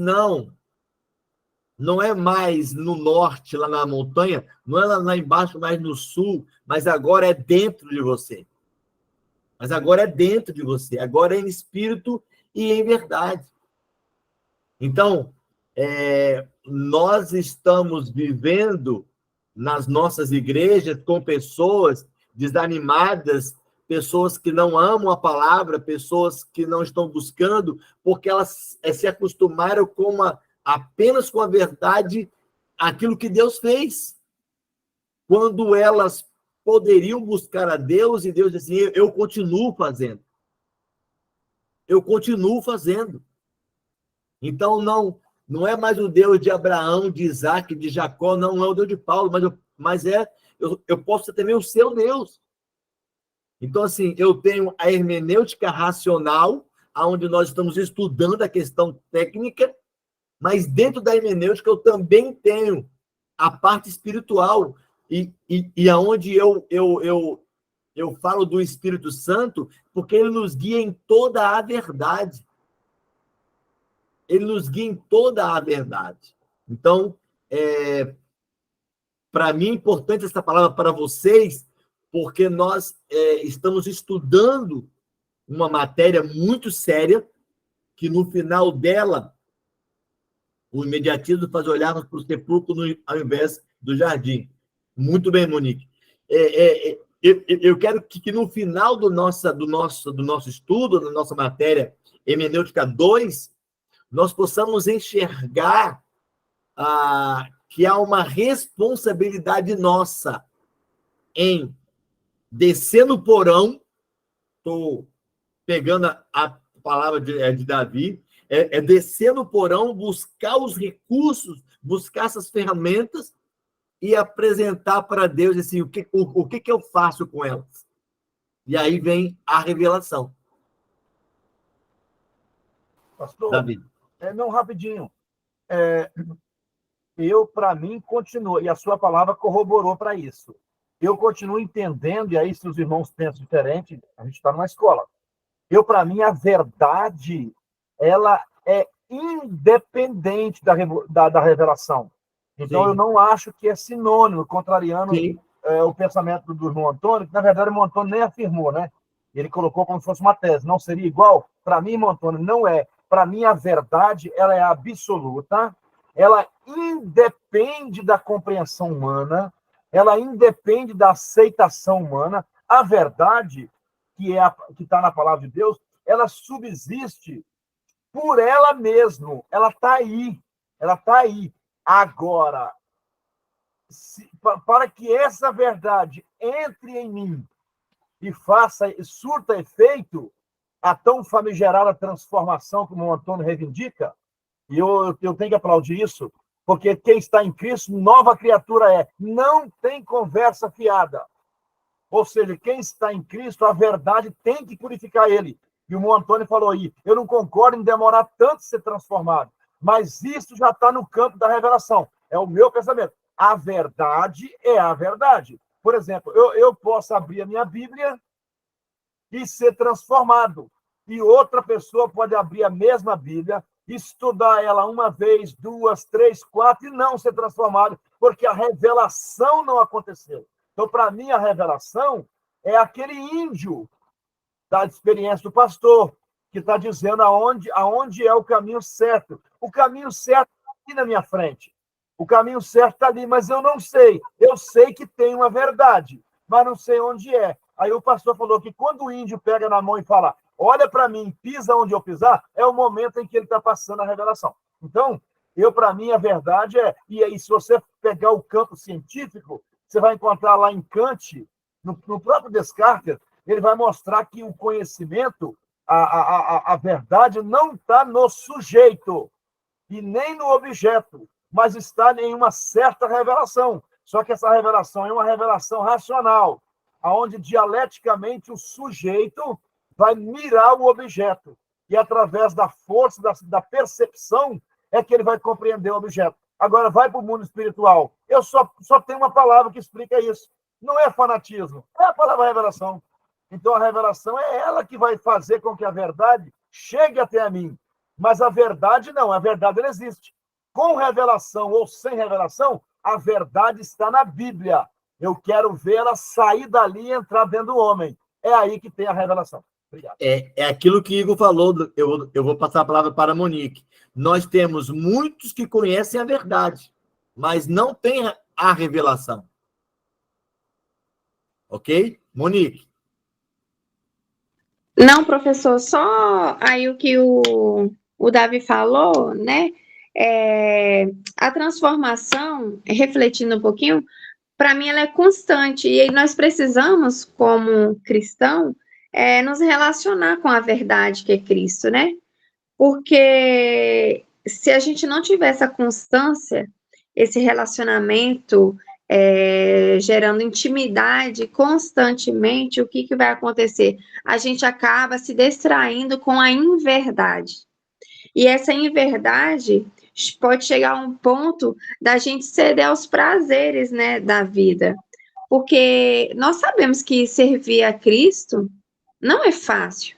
não é mais no norte, lá na montanha, não é lá embaixo, mais no sul, mas agora é dentro de você. Mas agora é dentro de você, agora é em espírito e em verdade. Então, nós estamos vivendo nas nossas igrejas com pessoas desanimadas, pessoas que não amam a palavra, pessoas que não estão buscando, porque elas se acostumaram apenas com a verdade, aquilo que Deus fez. Quando elas poderiam buscar a Deus, e Deus disse assim: eu continuo fazendo. Eu continuo fazendo. Então, não é mais o Deus de Abraão, de Isaac, de Jacó, não é o Deus de Paulo, mas eu posso ser também o seu Deus. Então, assim, eu tenho a hermenêutica racional, onde nós estamos estudando a questão técnica, mas dentro da hermenêutica eu também tenho a parte espiritual, e aonde eu falo do Espírito Santo, porque ele nos guia em toda a verdade. Ele nos guia em toda a verdade. Então, para mim é importante essa palavra para vocês, porque nós estamos estudando uma matéria muito séria, que no final dela, o imediatismo faz olharmos para o sepulcro ao invés do jardim. Muito bem, Monique. Eu quero que no final do nosso estudo, da nossa matéria Hermenêutica 2, nós possamos enxergar que há uma responsabilidade nossa em descer no porão. Estou pegando a palavra de Davi, descer no porão, buscar os recursos, buscar essas ferramentas e apresentar para Deus assim, o que eu faço com elas. E aí vem a revelação. Pastor, Davi. Não, rapidinho. Para mim, continuo, e a sua palavra corroborou para isso. Eu continuo entendendo, e aí se os irmãos pensam diferente, a gente está numa escola. Para mim, a verdade, ela é independente da revelação. Então, sim, eu não acho que é sinônimo, contrariando o pensamento do irmão Antônio, que, na verdade, o irmão Antônio nem afirmou, né? Ele colocou como se fosse uma tese. Não seria igual? Para mim, irmão Antônio, não é. Para mim, a verdade, ela é absoluta, ela independe da compreensão humana, ela independe da aceitação humana. A verdade, que está na palavra de Deus, ela subsiste por ela mesma. Ela está aí. Ela está aí. Agora, para que essa verdade entre em mim e surta efeito, a tão famigerada transformação como o Antônio reivindica, e eu tenho que aplaudir isso, porque quem está em Cristo, nova criatura é. Não tem conversa fiada. Ou seja, quem está em Cristo, a verdade tem que purificar ele. E o Antônio falou aí, eu não concordo em demorar tanto ser transformado, mas isso já está no campo da revelação. É o meu pensamento. A verdade é a verdade. Por exemplo, eu posso abrir a minha Bíblia e ser transformado. E outra pessoa pode abrir a mesma Bíblia, estudar ela uma vez, duas, três, quatro, e não ser transformado, porque a revelação não aconteceu. Então, para mim, a revelação é aquele índio da experiência do pastor, que está dizendo aonde é o caminho certo. O caminho certo está aqui na minha frente. O caminho certo está ali, mas eu não sei. Eu sei que tem uma verdade, mas não sei onde é. Aí o pastor falou que quando o índio pega na mão e fala, olha para mim, pisa onde eu pisar, é o momento em que ele está passando a revelação. Então, para mim, a verdade é... E aí, se você pegar o campo científico, você vai encontrar lá em Kant, no próprio Descartes, ele vai mostrar que o conhecimento, a verdade, não está no sujeito e nem no objeto, mas está em uma certa revelação. Só que essa revelação é uma revelação racional, onde dialeticamente o sujeito vai mirar o objeto. E através da força, da percepção, é que ele vai compreender o objeto. Agora, vai para o mundo espiritual. Eu só tenho uma palavra que explica isso. Não é fanatismo, é a palavra revelação. Então, a revelação é ela que vai fazer com que a verdade chegue até a mim. Mas a verdade não, a verdade ela existe. Com revelação ou sem revelação, a verdade está na Bíblia. Eu quero ver ela sair dali e entrar dentro do homem. É aí que tem a revelação. Obrigado. É aquilo que Igor falou, eu vou passar a palavra para a Monique. Nós temos muitos que conhecem a verdade, mas não têm a revelação. Ok? Monique. Não, professor, só aí o que o Davi falou, né? A transformação, refletindo um pouquinho, para mim ela é constante, e aí nós precisamos, como cristão, nos relacionar com a verdade que é Cristo, né? Porque se a gente não tiver essa constância, esse relacionamento gerando intimidade constantemente, o que vai acontecer? A gente acaba se distraindo com a inverdade. E essa inverdade pode chegar a um ponto da gente ceder aos prazeres, né, da vida. Porque nós sabemos que servir a Cristo não é fácil.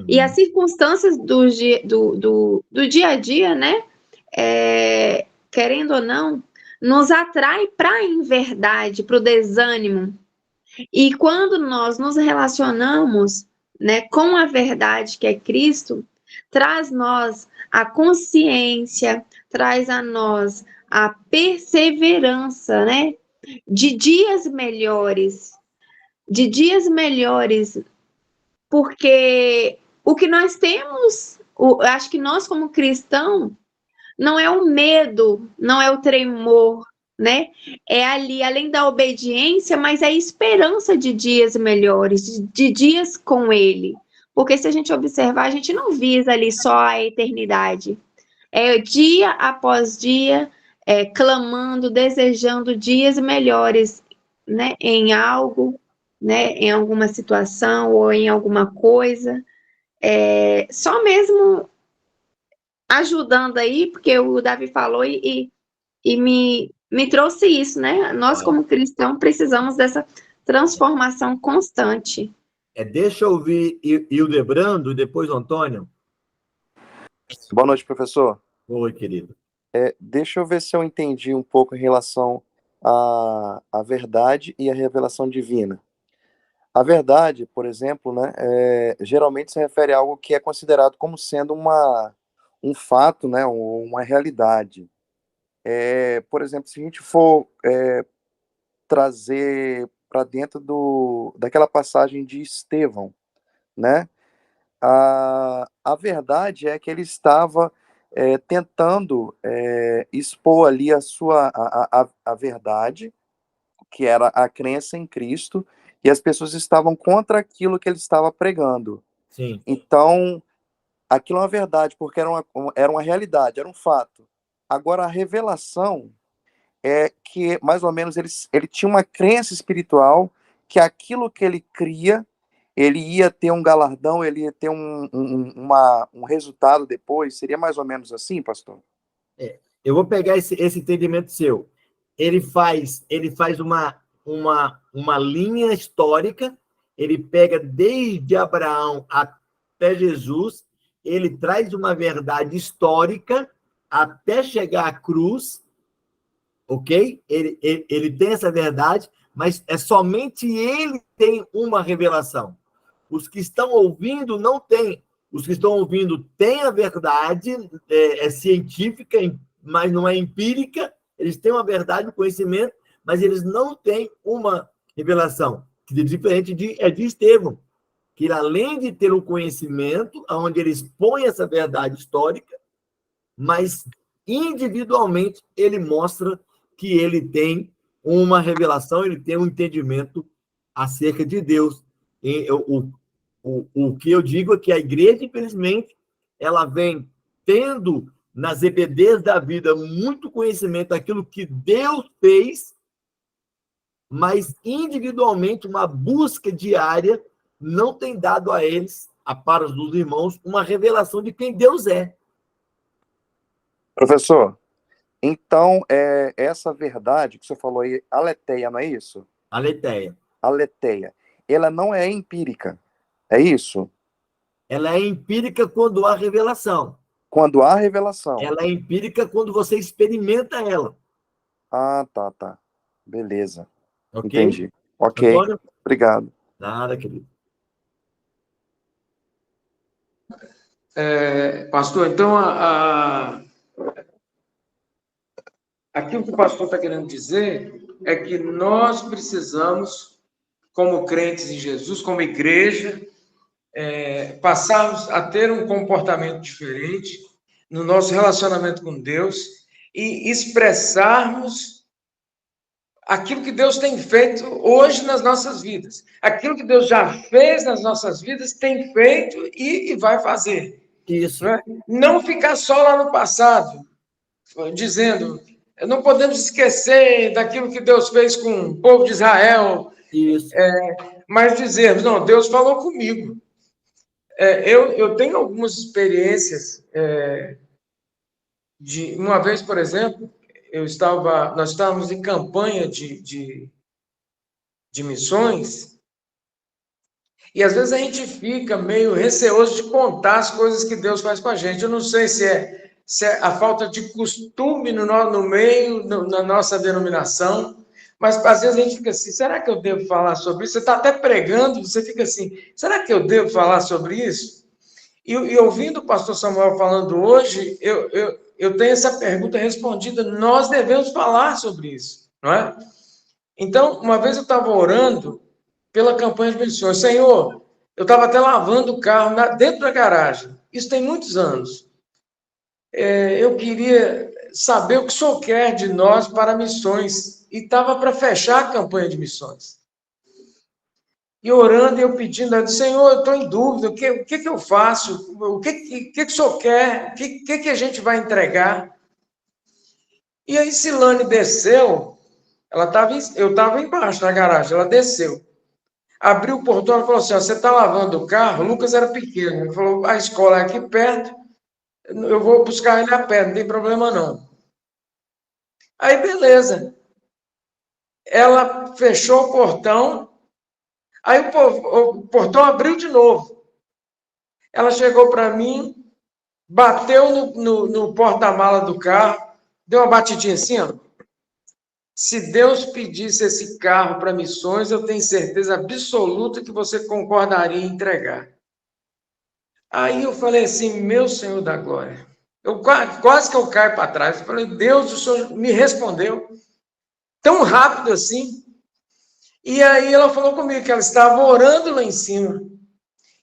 E as circunstâncias do dia a dia, né, querendo ou não, nos atrai para a inverdade, para o desânimo. E quando nós nos relacionamos, né, com a verdade que é Cristo, traz nós a consciência, traz a nós a perseverança, né, de dias melhores, porque o que nós temos, acho que nós como cristãos, não é o medo, não é o tremor, né? É ali, além da obediência, mas é a esperança de dias melhores, de dias com Ele. Porque se a gente observar, a gente não visa ali só a eternidade. É dia após dia, clamando, desejando dias melhores, né? Em algo, né? Em alguma situação ou em alguma coisa. Só mesmo ajudando aí, porque o Davi falou e me trouxe isso, né? Nós, como cristãos, precisamos dessa transformação constante. Deixa eu ouvir Hildebrando e depois o Antônio. Boa noite, professor. Oi, querido. Deixa eu ver se eu entendi um pouco em relação à verdade e à revelação divina. A verdade, por exemplo, né, geralmente se refere a algo que é considerado como sendo um fato, né, uma realidade. Por exemplo, se a gente for trazer para dentro daquela passagem de Estevão, né, a verdade é que ele estava tentando expor ali a verdade, que era a crença em Cristo, e as pessoas estavam contra aquilo que ele estava pregando. Sim. Então, aquilo é uma verdade, porque era uma realidade, era um fato. Agora, a revelação é que, mais ou menos, ele tinha uma crença espiritual que aquilo que ele cria, ele ia ter um galardão, ele ia ter um resultado depois. Seria mais ou menos assim, pastor? Eu vou pegar esse entendimento seu. Ele faz uma linha histórica, ele pega desde Abraão até Jesus, ele traz uma verdade histórica até chegar à cruz, ok? Ele tem essa verdade, mas é somente ele tem uma revelação. Os que estão ouvindo não têm. Os que estão ouvindo têm a verdade, é científica, mas não é empírica. Eles têm uma verdade, um conhecimento, mas eles não têm uma revelação. Que é diferente de Estevão, que ele, além de ter um conhecimento, onde ele expõe essa verdade histórica, mas individualmente ele mostra que ele tem uma revelação, ele tem um entendimento acerca de Deus. E o que eu digo é que a igreja, infelizmente, ela vem tendo nas EBDs da vida muito conhecimento daquilo que Deus fez, mas individualmente uma busca diária não tem dado a eles, a para os irmãos, uma revelação de quem Deus é. Professor, então, essa verdade que você falou aí, aletheia, não é isso? Aletheia. Aletheia. Ela não é empírica, é isso? Ela é empírica quando há revelação. Quando há revelação. Ela é empírica quando você experimenta ela. Ah, tá. Beleza. Ok? Entendi. Ok. Antônio? Obrigado. Nada, querido. Pastor, então, aquilo que o pastor está querendo dizer é que nós precisamos, como crentes em Jesus, como igreja, passarmos a ter um comportamento diferente no nosso relacionamento com Deus e expressarmos aquilo que Deus tem feito hoje nas nossas vidas. Aquilo que Deus já fez nas nossas vidas, tem feito e vai fazer. Isso. Não ficar só lá no passado, dizendo, não podemos esquecer daquilo que Deus fez com o povo de Israel. Isso. Mas dizermos, não, Deus falou comigo. Eu tenho algumas experiências de uma vez, por exemplo, nós estávamos em campanha de missões, e às vezes a gente fica meio receoso de contar as coisas que Deus faz com a gente. Eu não sei se é a falta de costume no meio, na nossa denominação, mas às vezes a gente fica assim, será que eu devo falar sobre isso? Você está até pregando, você fica assim, será que eu devo falar sobre isso? E ouvindo o pastor Samuel falando hoje, eu tenho essa pergunta respondida, nós devemos falar sobre isso, não é? Então, uma vez eu estava orando pela campanha de missões, Senhor, eu estava até lavando o carro dentro da garagem, isso tem muitos anos. Eu queria saber o que o Senhor quer de nós para missões, e estava para fechar a campanha de missões. E orando, eu pedindo, eu disse, Senhor, eu estou em dúvida, o que eu faço? O que o Senhor quer? O que a gente vai entregar? E aí Silane desceu, eu estava embaixo na garagem, ela desceu. Abriu o portão e falou assim, você está lavando o carro? O Lucas era pequeno, ele falou, a escola é aqui perto, eu vou buscar ele a pé, não tem problema não. Aí, beleza. Ela fechou o portão, aí o portão abriu de novo. Ela chegou para mim, bateu no porta-mala do carro, deu uma batidinha assim, ó. Se Deus pedisse esse carro para missões, eu tenho certeza absoluta que você concordaria em entregar. Aí eu falei assim, meu Senhor da glória. Quase que eu caio para trás. Eu falei, Deus, o Senhor me respondeu tão rápido assim. E aí ela falou comigo que ela estava orando lá em cima.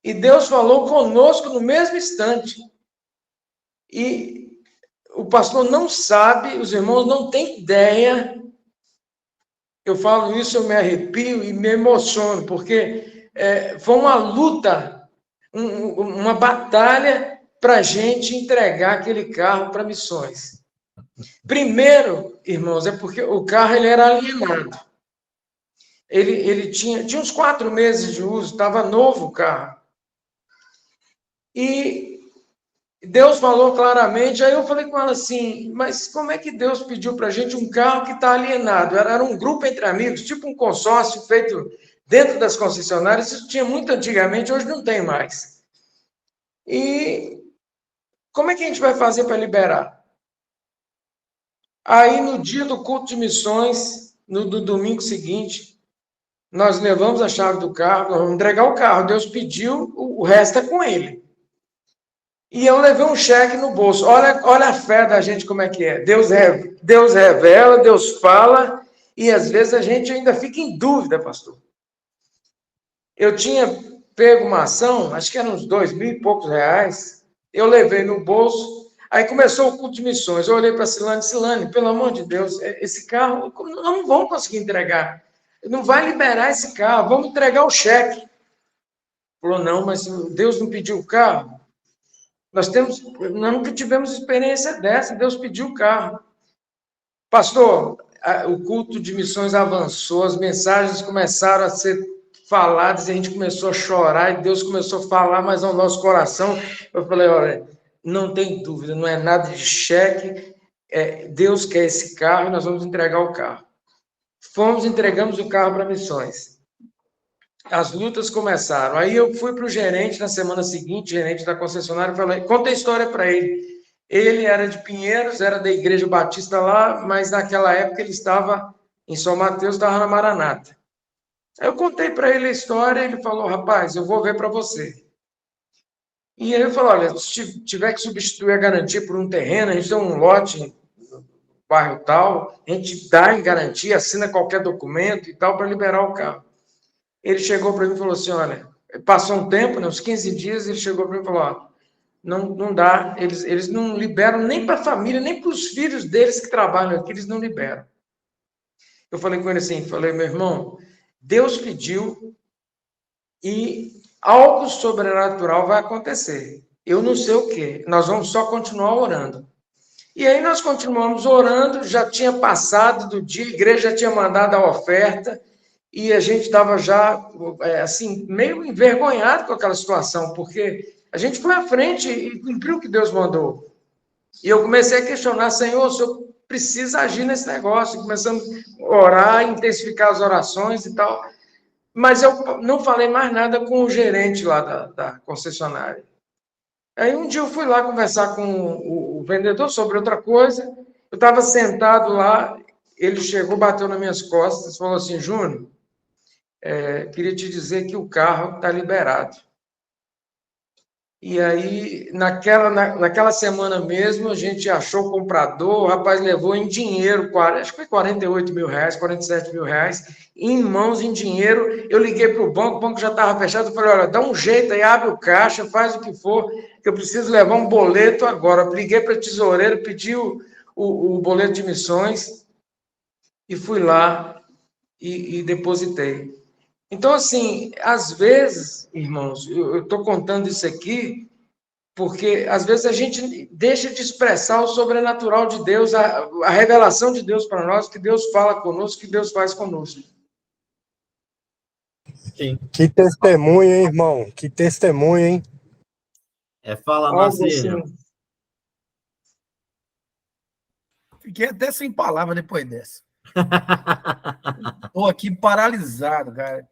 E Deus falou conosco no mesmo instante. E pastor não sabe, os irmãos não têm ideia. Eu falo isso, eu me arrepio e me emociono, porque foi uma luta, uma batalha para a gente entregar aquele carro para missões. Primeiro, irmãos, é porque o carro ele era alienado. Ele tinha uns 4 meses de uso, estava novo o carro. E Deus falou claramente, aí eu falei com ela assim, mas como é que Deus pediu para a gente um carro que está alienado? Era um grupo entre amigos, tipo um consórcio feito dentro das concessionárias, isso tinha muito antigamente, hoje não tem mais. E como é que a gente vai fazer para liberar? Aí, no dia do culto de missões, no domingo seguinte, nós levamos a chave do carro, nós vamos entregar o carro. Deus pediu, o resto é com ele. E eu levei um cheque no bolso. Olha a fé da gente como é que é. Deus revela, Deus fala, e às vezes a gente ainda fica em dúvida, pastor. Eu tinha pego uma ação, acho que eram uns 2.000 e poucos reais, eu levei no bolso, aí começou o culto de missões, eu olhei para a Silane, pelo amor de Deus, esse carro, nós não vamos conseguir entregar, não vai liberar esse carro, vamos entregar o cheque. Falou, não, mas Deus não pediu o carro? Nós nunca tivemos experiência dessa, Deus pediu o carro. Pastor, o culto de missões avançou, as mensagens começaram a ser faladas, e a gente começou a chorar, e Deus começou a falar mais ao nosso coração. Eu falei, olha, não tem dúvida, não é nada de cheque, Deus quer esse carro, e nós vamos entregar o carro. Entregamos o carro para missões. As lutas começaram. Aí eu fui para o gerente na semana seguinte, gerente da concessionária, e falei, conta a história para ele. Ele era de Pinheiros, era da Igreja Batista lá, mas naquela época ele estava em São Mateus, estava na Maranata. Aí eu contei para ele a história, ele falou, rapaz, eu vou ver para você. E ele falou, olha, se tiver que substituir a garantia por um terreno, a gente tem um lote no bairro tal, a gente dá em garantia, assina qualquer documento e tal, para liberar o carro. Ele chegou para mim e falou assim, olha, passou um tempo, né, uns 15 dias, ele chegou para mim e falou, ó, não dá, eles não liberam nem para a família, nem para os filhos deles que trabalham aqui, eles não liberam. Eu falei com ele assim, meu irmão, Deus pediu e algo sobrenatural vai acontecer. Eu não sei o quê, nós vamos só continuar orando. E aí nós continuamos orando, já tinha passado do dia, a igreja já tinha mandado a oferta, e a gente estava já, assim, meio envergonhado com aquela situação, porque a gente foi à frente e cumpriu o que Deus mandou. E eu comecei a questionar, Senhor, o Senhor precisa agir nesse negócio. Começamos a orar, intensificar as orações e tal. Mas eu não falei mais nada com o gerente lá da concessionária. Aí um dia eu fui lá conversar com o vendedor sobre outra coisa. Eu estava sentado lá, ele chegou, bateu nas minhas costas e falou assim, Júnior, queria te dizer que o carro está liberado. E aí, naquela semana mesmo, a gente achou o comprador, o rapaz levou em dinheiro, acho que foi 48 mil reais, 47 mil reais, em mãos, em dinheiro. Eu liguei para o banco já estava fechado, eu falei, olha, dá um jeito aí, abre o caixa, faz o que for, que eu preciso levar um boleto agora. Eu liguei para o tesoureiro, pedi o boleto de missões, e fui lá e depositei. Então, assim, às vezes, irmãos, eu estou contando isso aqui porque, às vezes, a gente deixa de expressar o sobrenatural de Deus, a revelação de Deus para nós, que Deus fala conosco, que Deus faz conosco. Sim. Que testemunho, hein, irmão? Que testemunho, hein? Fala, Marcinho. Assim. Fiquei até sem palavra depois dessa. Estou aqui paralisado, cara.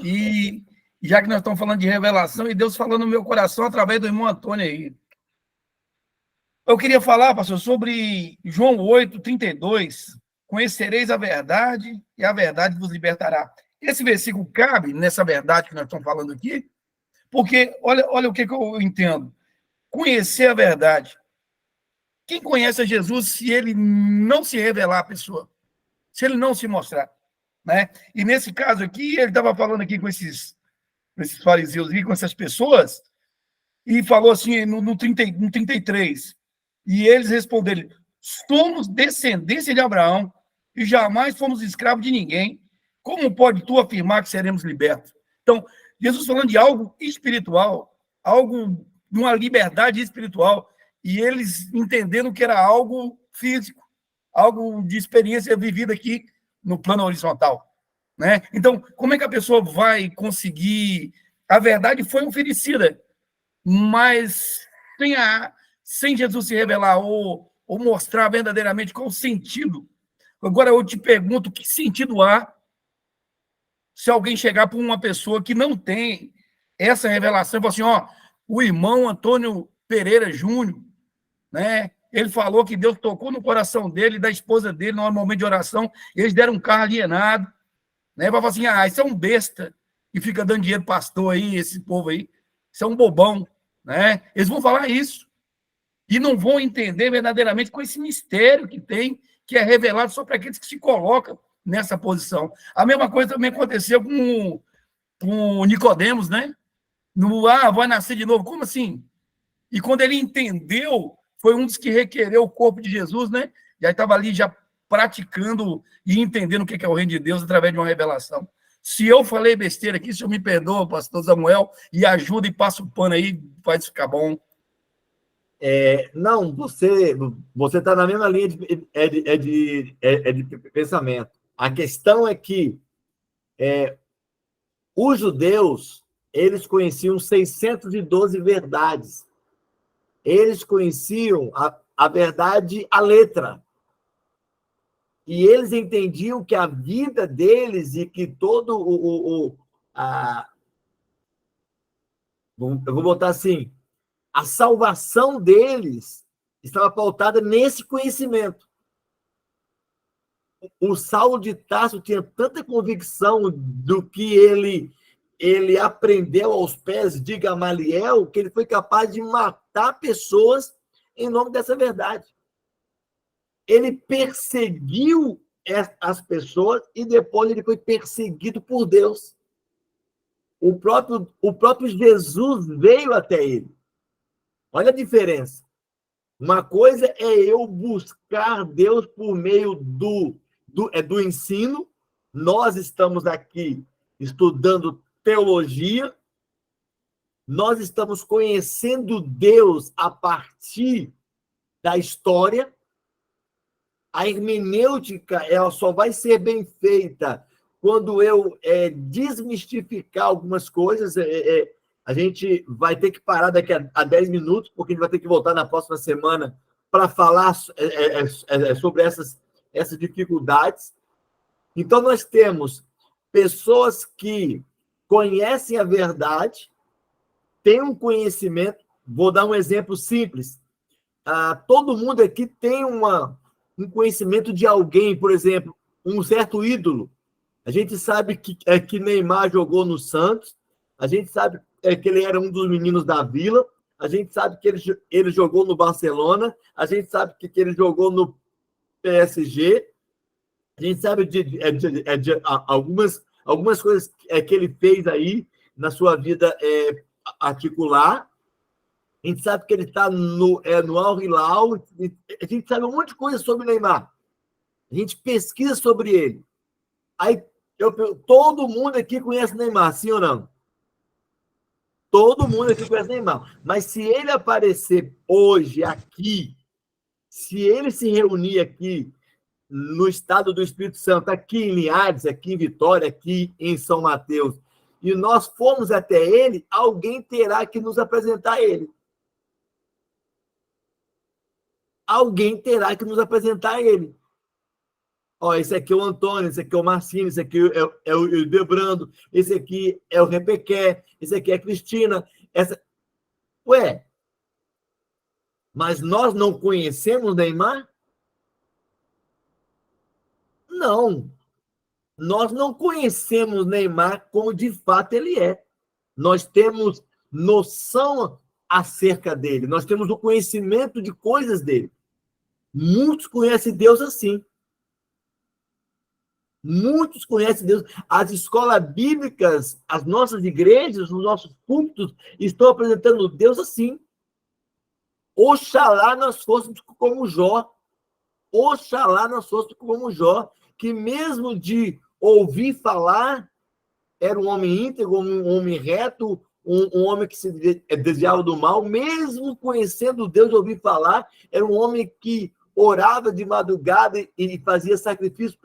E já que nós estamos falando de revelação, e Deus falando no meu coração através do irmão Antônio aí. Eu queria falar, pastor, sobre João 8:32. Conhecereis a verdade, e a verdade vos libertará. Esse versículo cabe nessa verdade que nós estamos falando aqui, porque olha o que eu entendo. Conhecer a verdade. Quem conhece a Jesus se ele não se revelar à pessoa? Se ele não se mostrar? Né? E nesse caso aqui, ele estava falando aqui com esses fariseus, com essas pessoas, e falou assim no 33, e eles responderam, somos descendência de Abraão e jamais fomos escravos de ninguém. Como pode tu afirmar que seremos libertos? Então, Jesus falando de algo espiritual, algo de uma liberdade espiritual, e eles entendendo que era algo físico, algo de experiência vivida aqui no plano horizontal, né? Então, como é que a pessoa vai conseguir... A verdade foi oferecida, mas sem Jesus se revelar ou mostrar verdadeiramente qual o sentido. Agora, eu te pergunto, que sentido há se alguém chegar para uma pessoa que não tem essa revelação e falar assim, ó, o irmão Antônio Pereira Júnior, né? Ele falou que Deus tocou no coração dele e da esposa dele no momento de oração, e eles deram um carro alienado, né? Vai falar assim, isso é um besta que fica dando dinheiro pro pastor aí, esse povo aí, isso é um bobão, né? Eles vão falar isso e não vão entender verdadeiramente com esse mistério que tem, que é revelado só para aqueles que se colocam nessa posição. A mesma coisa também aconteceu com o Nicodemos, né? Vai nascer de novo, como assim? E quando ele entendeu, foi um dos que requereu o corpo de Jesus, né? Já estava ali já praticando e entendendo o que é o reino de Deus através de uma revelação. Se eu falei besteira aqui, o senhor me perdoa, pastor Samuel, e ajuda e passa o pano aí, faz ficar bom. Não, você está na mesma linha de pensamento. A questão é que os judeus, eles conheciam 612 verdades. Eles conheciam a verdade, a letra. E eles entendiam que a vida deles e que todo eu vou botar assim, a salvação deles estava pautada nesse conhecimento. O Saulo de Tarso tinha tanta convicção do que ele aprendeu aos pés de Gamaliel, que ele foi capaz de matar pessoas em nome dessa verdade. Ele perseguiu as pessoas e depois ele foi perseguido por Deus. O próprio Jesus veio até ele. Olha a diferença. Uma coisa é eu buscar Deus por meio do ensino. Nós estamos aqui estudando teologia. Nós estamos conhecendo Deus a partir da história. A hermenêutica, ela só vai ser bem feita quando eu desmistificar algumas coisas. A gente vai ter que parar daqui a 10 minutos, porque a gente vai ter que voltar na próxima semana para falar sobre essas dificuldades. Então, nós temos pessoas que conhecem a verdade, têm um conhecimento. Vou dar um exemplo simples. Todo mundo aqui tem um conhecimento de alguém, por exemplo, um certo ídolo. A gente sabe que Neymar jogou no Santos, a gente sabe que ele era um dos meninos da Vila, a gente sabe que ele jogou no Barcelona, a gente sabe que ele jogou no PSG, a gente sabe de algumas coisas que ele fez aí na sua vida particular. A gente sabe que ele está no Al Hilal, a gente sabe um monte de coisa sobre o Neymar. A gente pesquisa sobre ele. Aí, todo mundo aqui conhece o Neymar, sim ou não? Todo mundo aqui conhece o Neymar. Mas se ele aparecer hoje aqui, se ele se reunir aqui no estado do Espírito Santo, aqui em Linhares, aqui em Vitória, aqui em São Mateus, e nós formos até ele, alguém terá que nos apresentar ele. Alguém terá que nos apresentar ele. Esse aqui é o Antônio, esse aqui é o Marcinho, esse aqui é o Debrando, esse aqui é o Repequé, esse aqui é a Cristina. Mas nós não conhecemos Neymar? Não. Nós não conhecemos Neymar como de fato ele é. Nós temos noção acerca dele, nós temos o conhecimento de coisas dele. Muitos conhecem Deus assim. Muitos conhecem Deus. As escolas bíblicas, as nossas igrejas, os nossos cultos estão apresentando Deus assim. Oxalá nós fôssemos como Jó. oxalá nós fôssemos como Jó, que mesmo de ouvir falar, era um homem íntegro, um homem reto, um homem que se desviava do mal, mesmo conhecendo Deus, de ouvir falar, era um homem que orava de madrugada e fazia sacrifício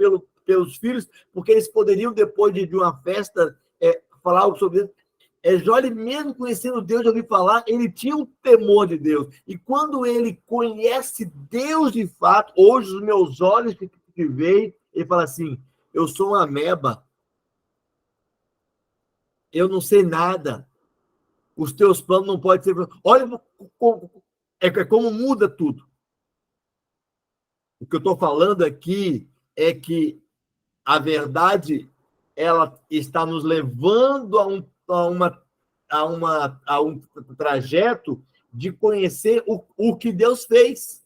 pelos filhos, porque eles poderiam, depois de uma festa, falar algo sobre Deus. Jó, ele mesmo conhecendo Deus, de ouvir falar, ele tinha um temor de Deus. E quando ele conhece Deus de fato, hoje os meus olhos que veem, ele fala assim, eu sou uma ameba, eu não sei nada, os teus planos não podem ser... Olha como muda tudo. O que eu estou falando aqui é que a verdade, ela está nos levando a um trajeto de conhecer o que Deus fez.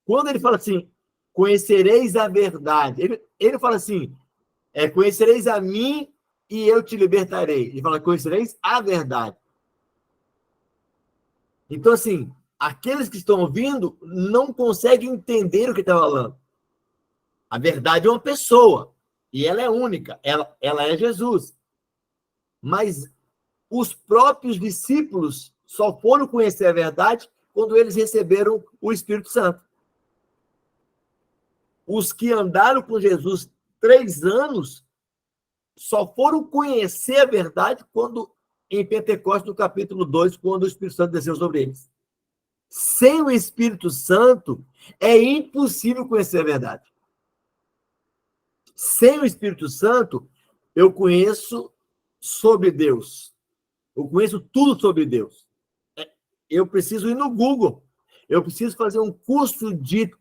Quando ele fala assim, conhecereis a verdade, ele fala assim, conhecereis a mim e eu te libertarei. Ele fala, conhecereis a verdade. Então, assim, aqueles que estão ouvindo não conseguem entender o que está falando. A verdade é uma pessoa, e ela é única, ela é Jesus. Mas os próprios discípulos só foram conhecer a verdade quando eles receberam o Espírito Santo. Os que andaram com Jesus 3 anos só foram conhecer a verdade quando, em Pentecostes, no capítulo 2, quando o Espírito Santo desceu sobre eles. Sem o Espírito Santo, é impossível conhecer a verdade. Sem o Espírito Santo, eu conheço sobre Deus. Eu conheço tudo sobre Deus. Eu preciso ir no Google. Eu preciso fazer um curso de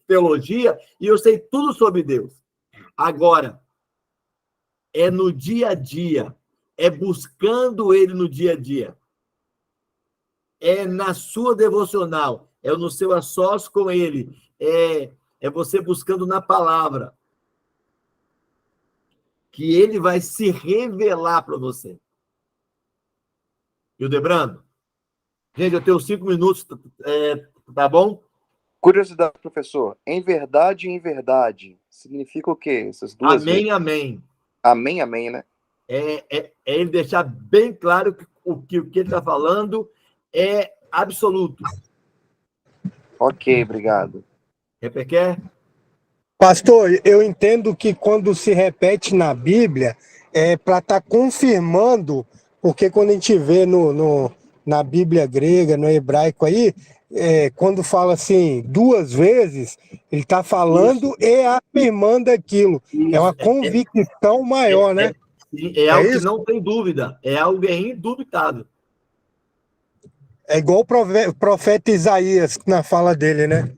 teologia e eu sei tudo sobre Deus. Agora, é no dia a dia, é buscando Ele no dia a dia, é na sua devocional, é no seu a sós com Ele, é você buscando na palavra, que Ele vai se revelar para você. Hildebrando, gente, eu tenho 5 minutos, tá bom? Curiosidade, professor. Em verdade, significa o quê? Essas duas Amém, vezes? amém. Amém, amém, né? É ele deixar bem claro que o que ele está falando é absoluto. Ok, obrigado. Repequer? Pastor, eu entendo que quando se repete na Bíblia, é para estar confirmando, porque quando a gente vê na Bíblia grega, no hebraico aí, quando fala assim 2 vezes, ele está falando e afirmando aquilo. Isso. É uma convicção maior, né? É algo que não tem dúvida, é algo indubitável. É igual o profeta Isaías, na fala dele, né?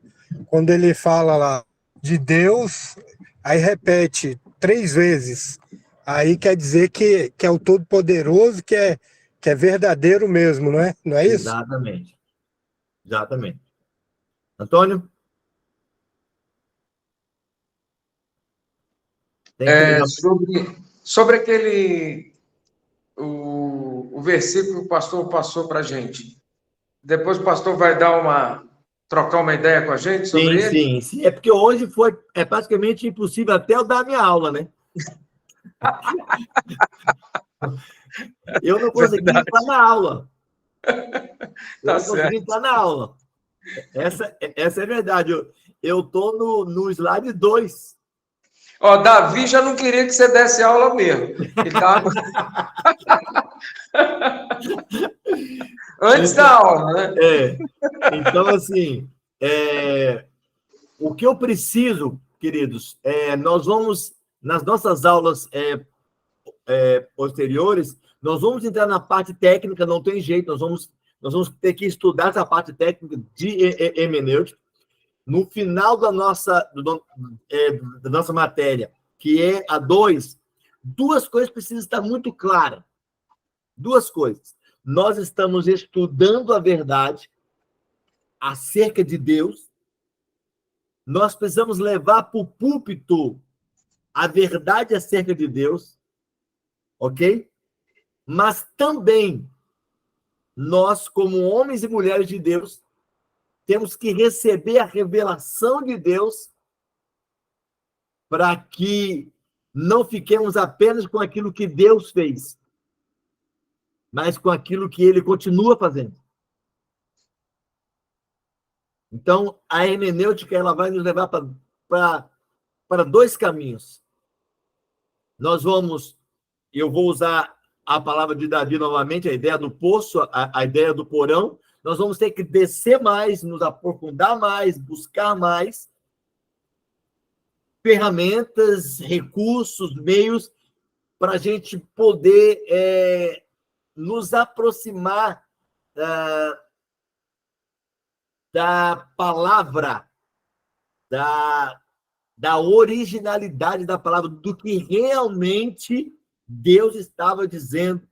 Quando ele fala lá de Deus, aí repete 3 vezes. Aí quer dizer que é o Todo-Poderoso, que é verdadeiro mesmo, não é? Não é isso? Exatamente. Exatamente. Antônio? Sobre aquele... O versículo que o pastor passou para a gente. Depois o pastor vai trocar uma ideia com a gente sobre ele? Sim. É porque hoje é praticamente impossível até eu dar minha aula, né? Eu não consegui entrar na aula. Essa é verdade. Eu estou no slide 2. Davi já não queria que você desse aula mesmo. Antes da aula, né? Então, assim, o que eu preciso, queridos, nós vamos, nas nossas aulas posteriores, nós vamos entrar na parte técnica, não tem jeito, nós vamos ter que estudar essa parte técnica de hermenêutica. No final da nossa matéria, que é a 2, 2 coisas precisam estar muito claras. 2 coisas. Nós estamos estudando a verdade acerca de Deus. Nós precisamos levar para o púlpito a verdade acerca de Deus. Ok? Mas também, nós, como homens e mulheres de Deus, temos que receber a revelação de Deus para que não fiquemos apenas com aquilo que Deus fez, mas com aquilo que ele continua fazendo. Então, a hermenêutica ela vai nos levar para dois caminhos. Eu vou usar a palavra de Davi novamente, a ideia do poço, a ideia do porão. Nós vamos ter que descer mais, nos aprofundar mais, buscar mais ferramentas, recursos, meios para a gente poder nos aproximar da palavra, da originalidade da palavra, do que realmente Deus estava dizendo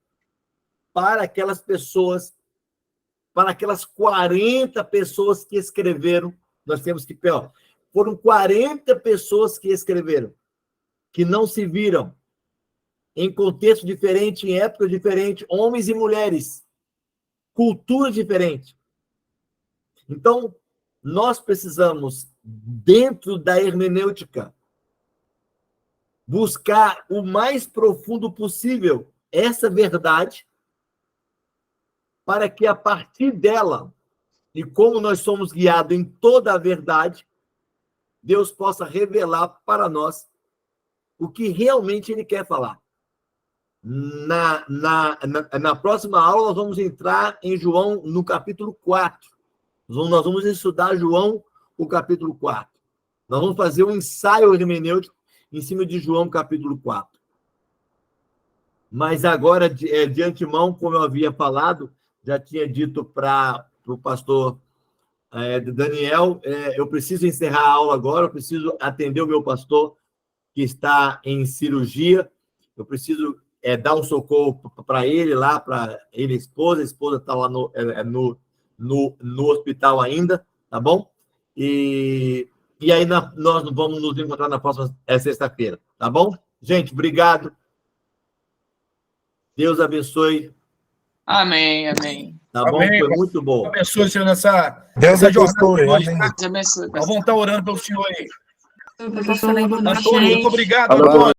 para aquelas pessoas, para aquelas 40 pessoas que escreveram. Nós temos que pegar. Foram 40 pessoas que escreveram, que não se viram, em contexto diferente, em época diferente, homens e mulheres, cultura diferente. Então, nós precisamos, dentro da hermenêutica, buscar o mais profundo possível essa verdade, para que, a partir dela, e como nós somos guiados em toda a verdade, Deus possa revelar para nós o que realmente Ele quer falar. Na próxima aula, nós vamos entrar em João, no capítulo 4. Nós vamos estudar João, o capítulo 4. Nós vamos fazer um ensaio hermenêutico em cima de João, capítulo 4. Mas agora, de antemão, como eu havia falado, já tinha dito para o pastor Daniel, eu preciso encerrar a aula agora, eu preciso atender o meu pastor que está em cirurgia, eu preciso dar um socorro para ele lá, para ele e a esposa está lá no hospital ainda, tá bom? E aí nós vamos nos encontrar na próxima sexta-feira, tá bom? Gente, obrigado. Deus abençoe. Amém, amém. Tá bom? Amém. Foi muito bom. Deus abençoe o senhor nessa jornada. Nós vamos estar orando pelo senhor aí. Deus abençoe. Antônio, muito obrigado, Alô, Antônio.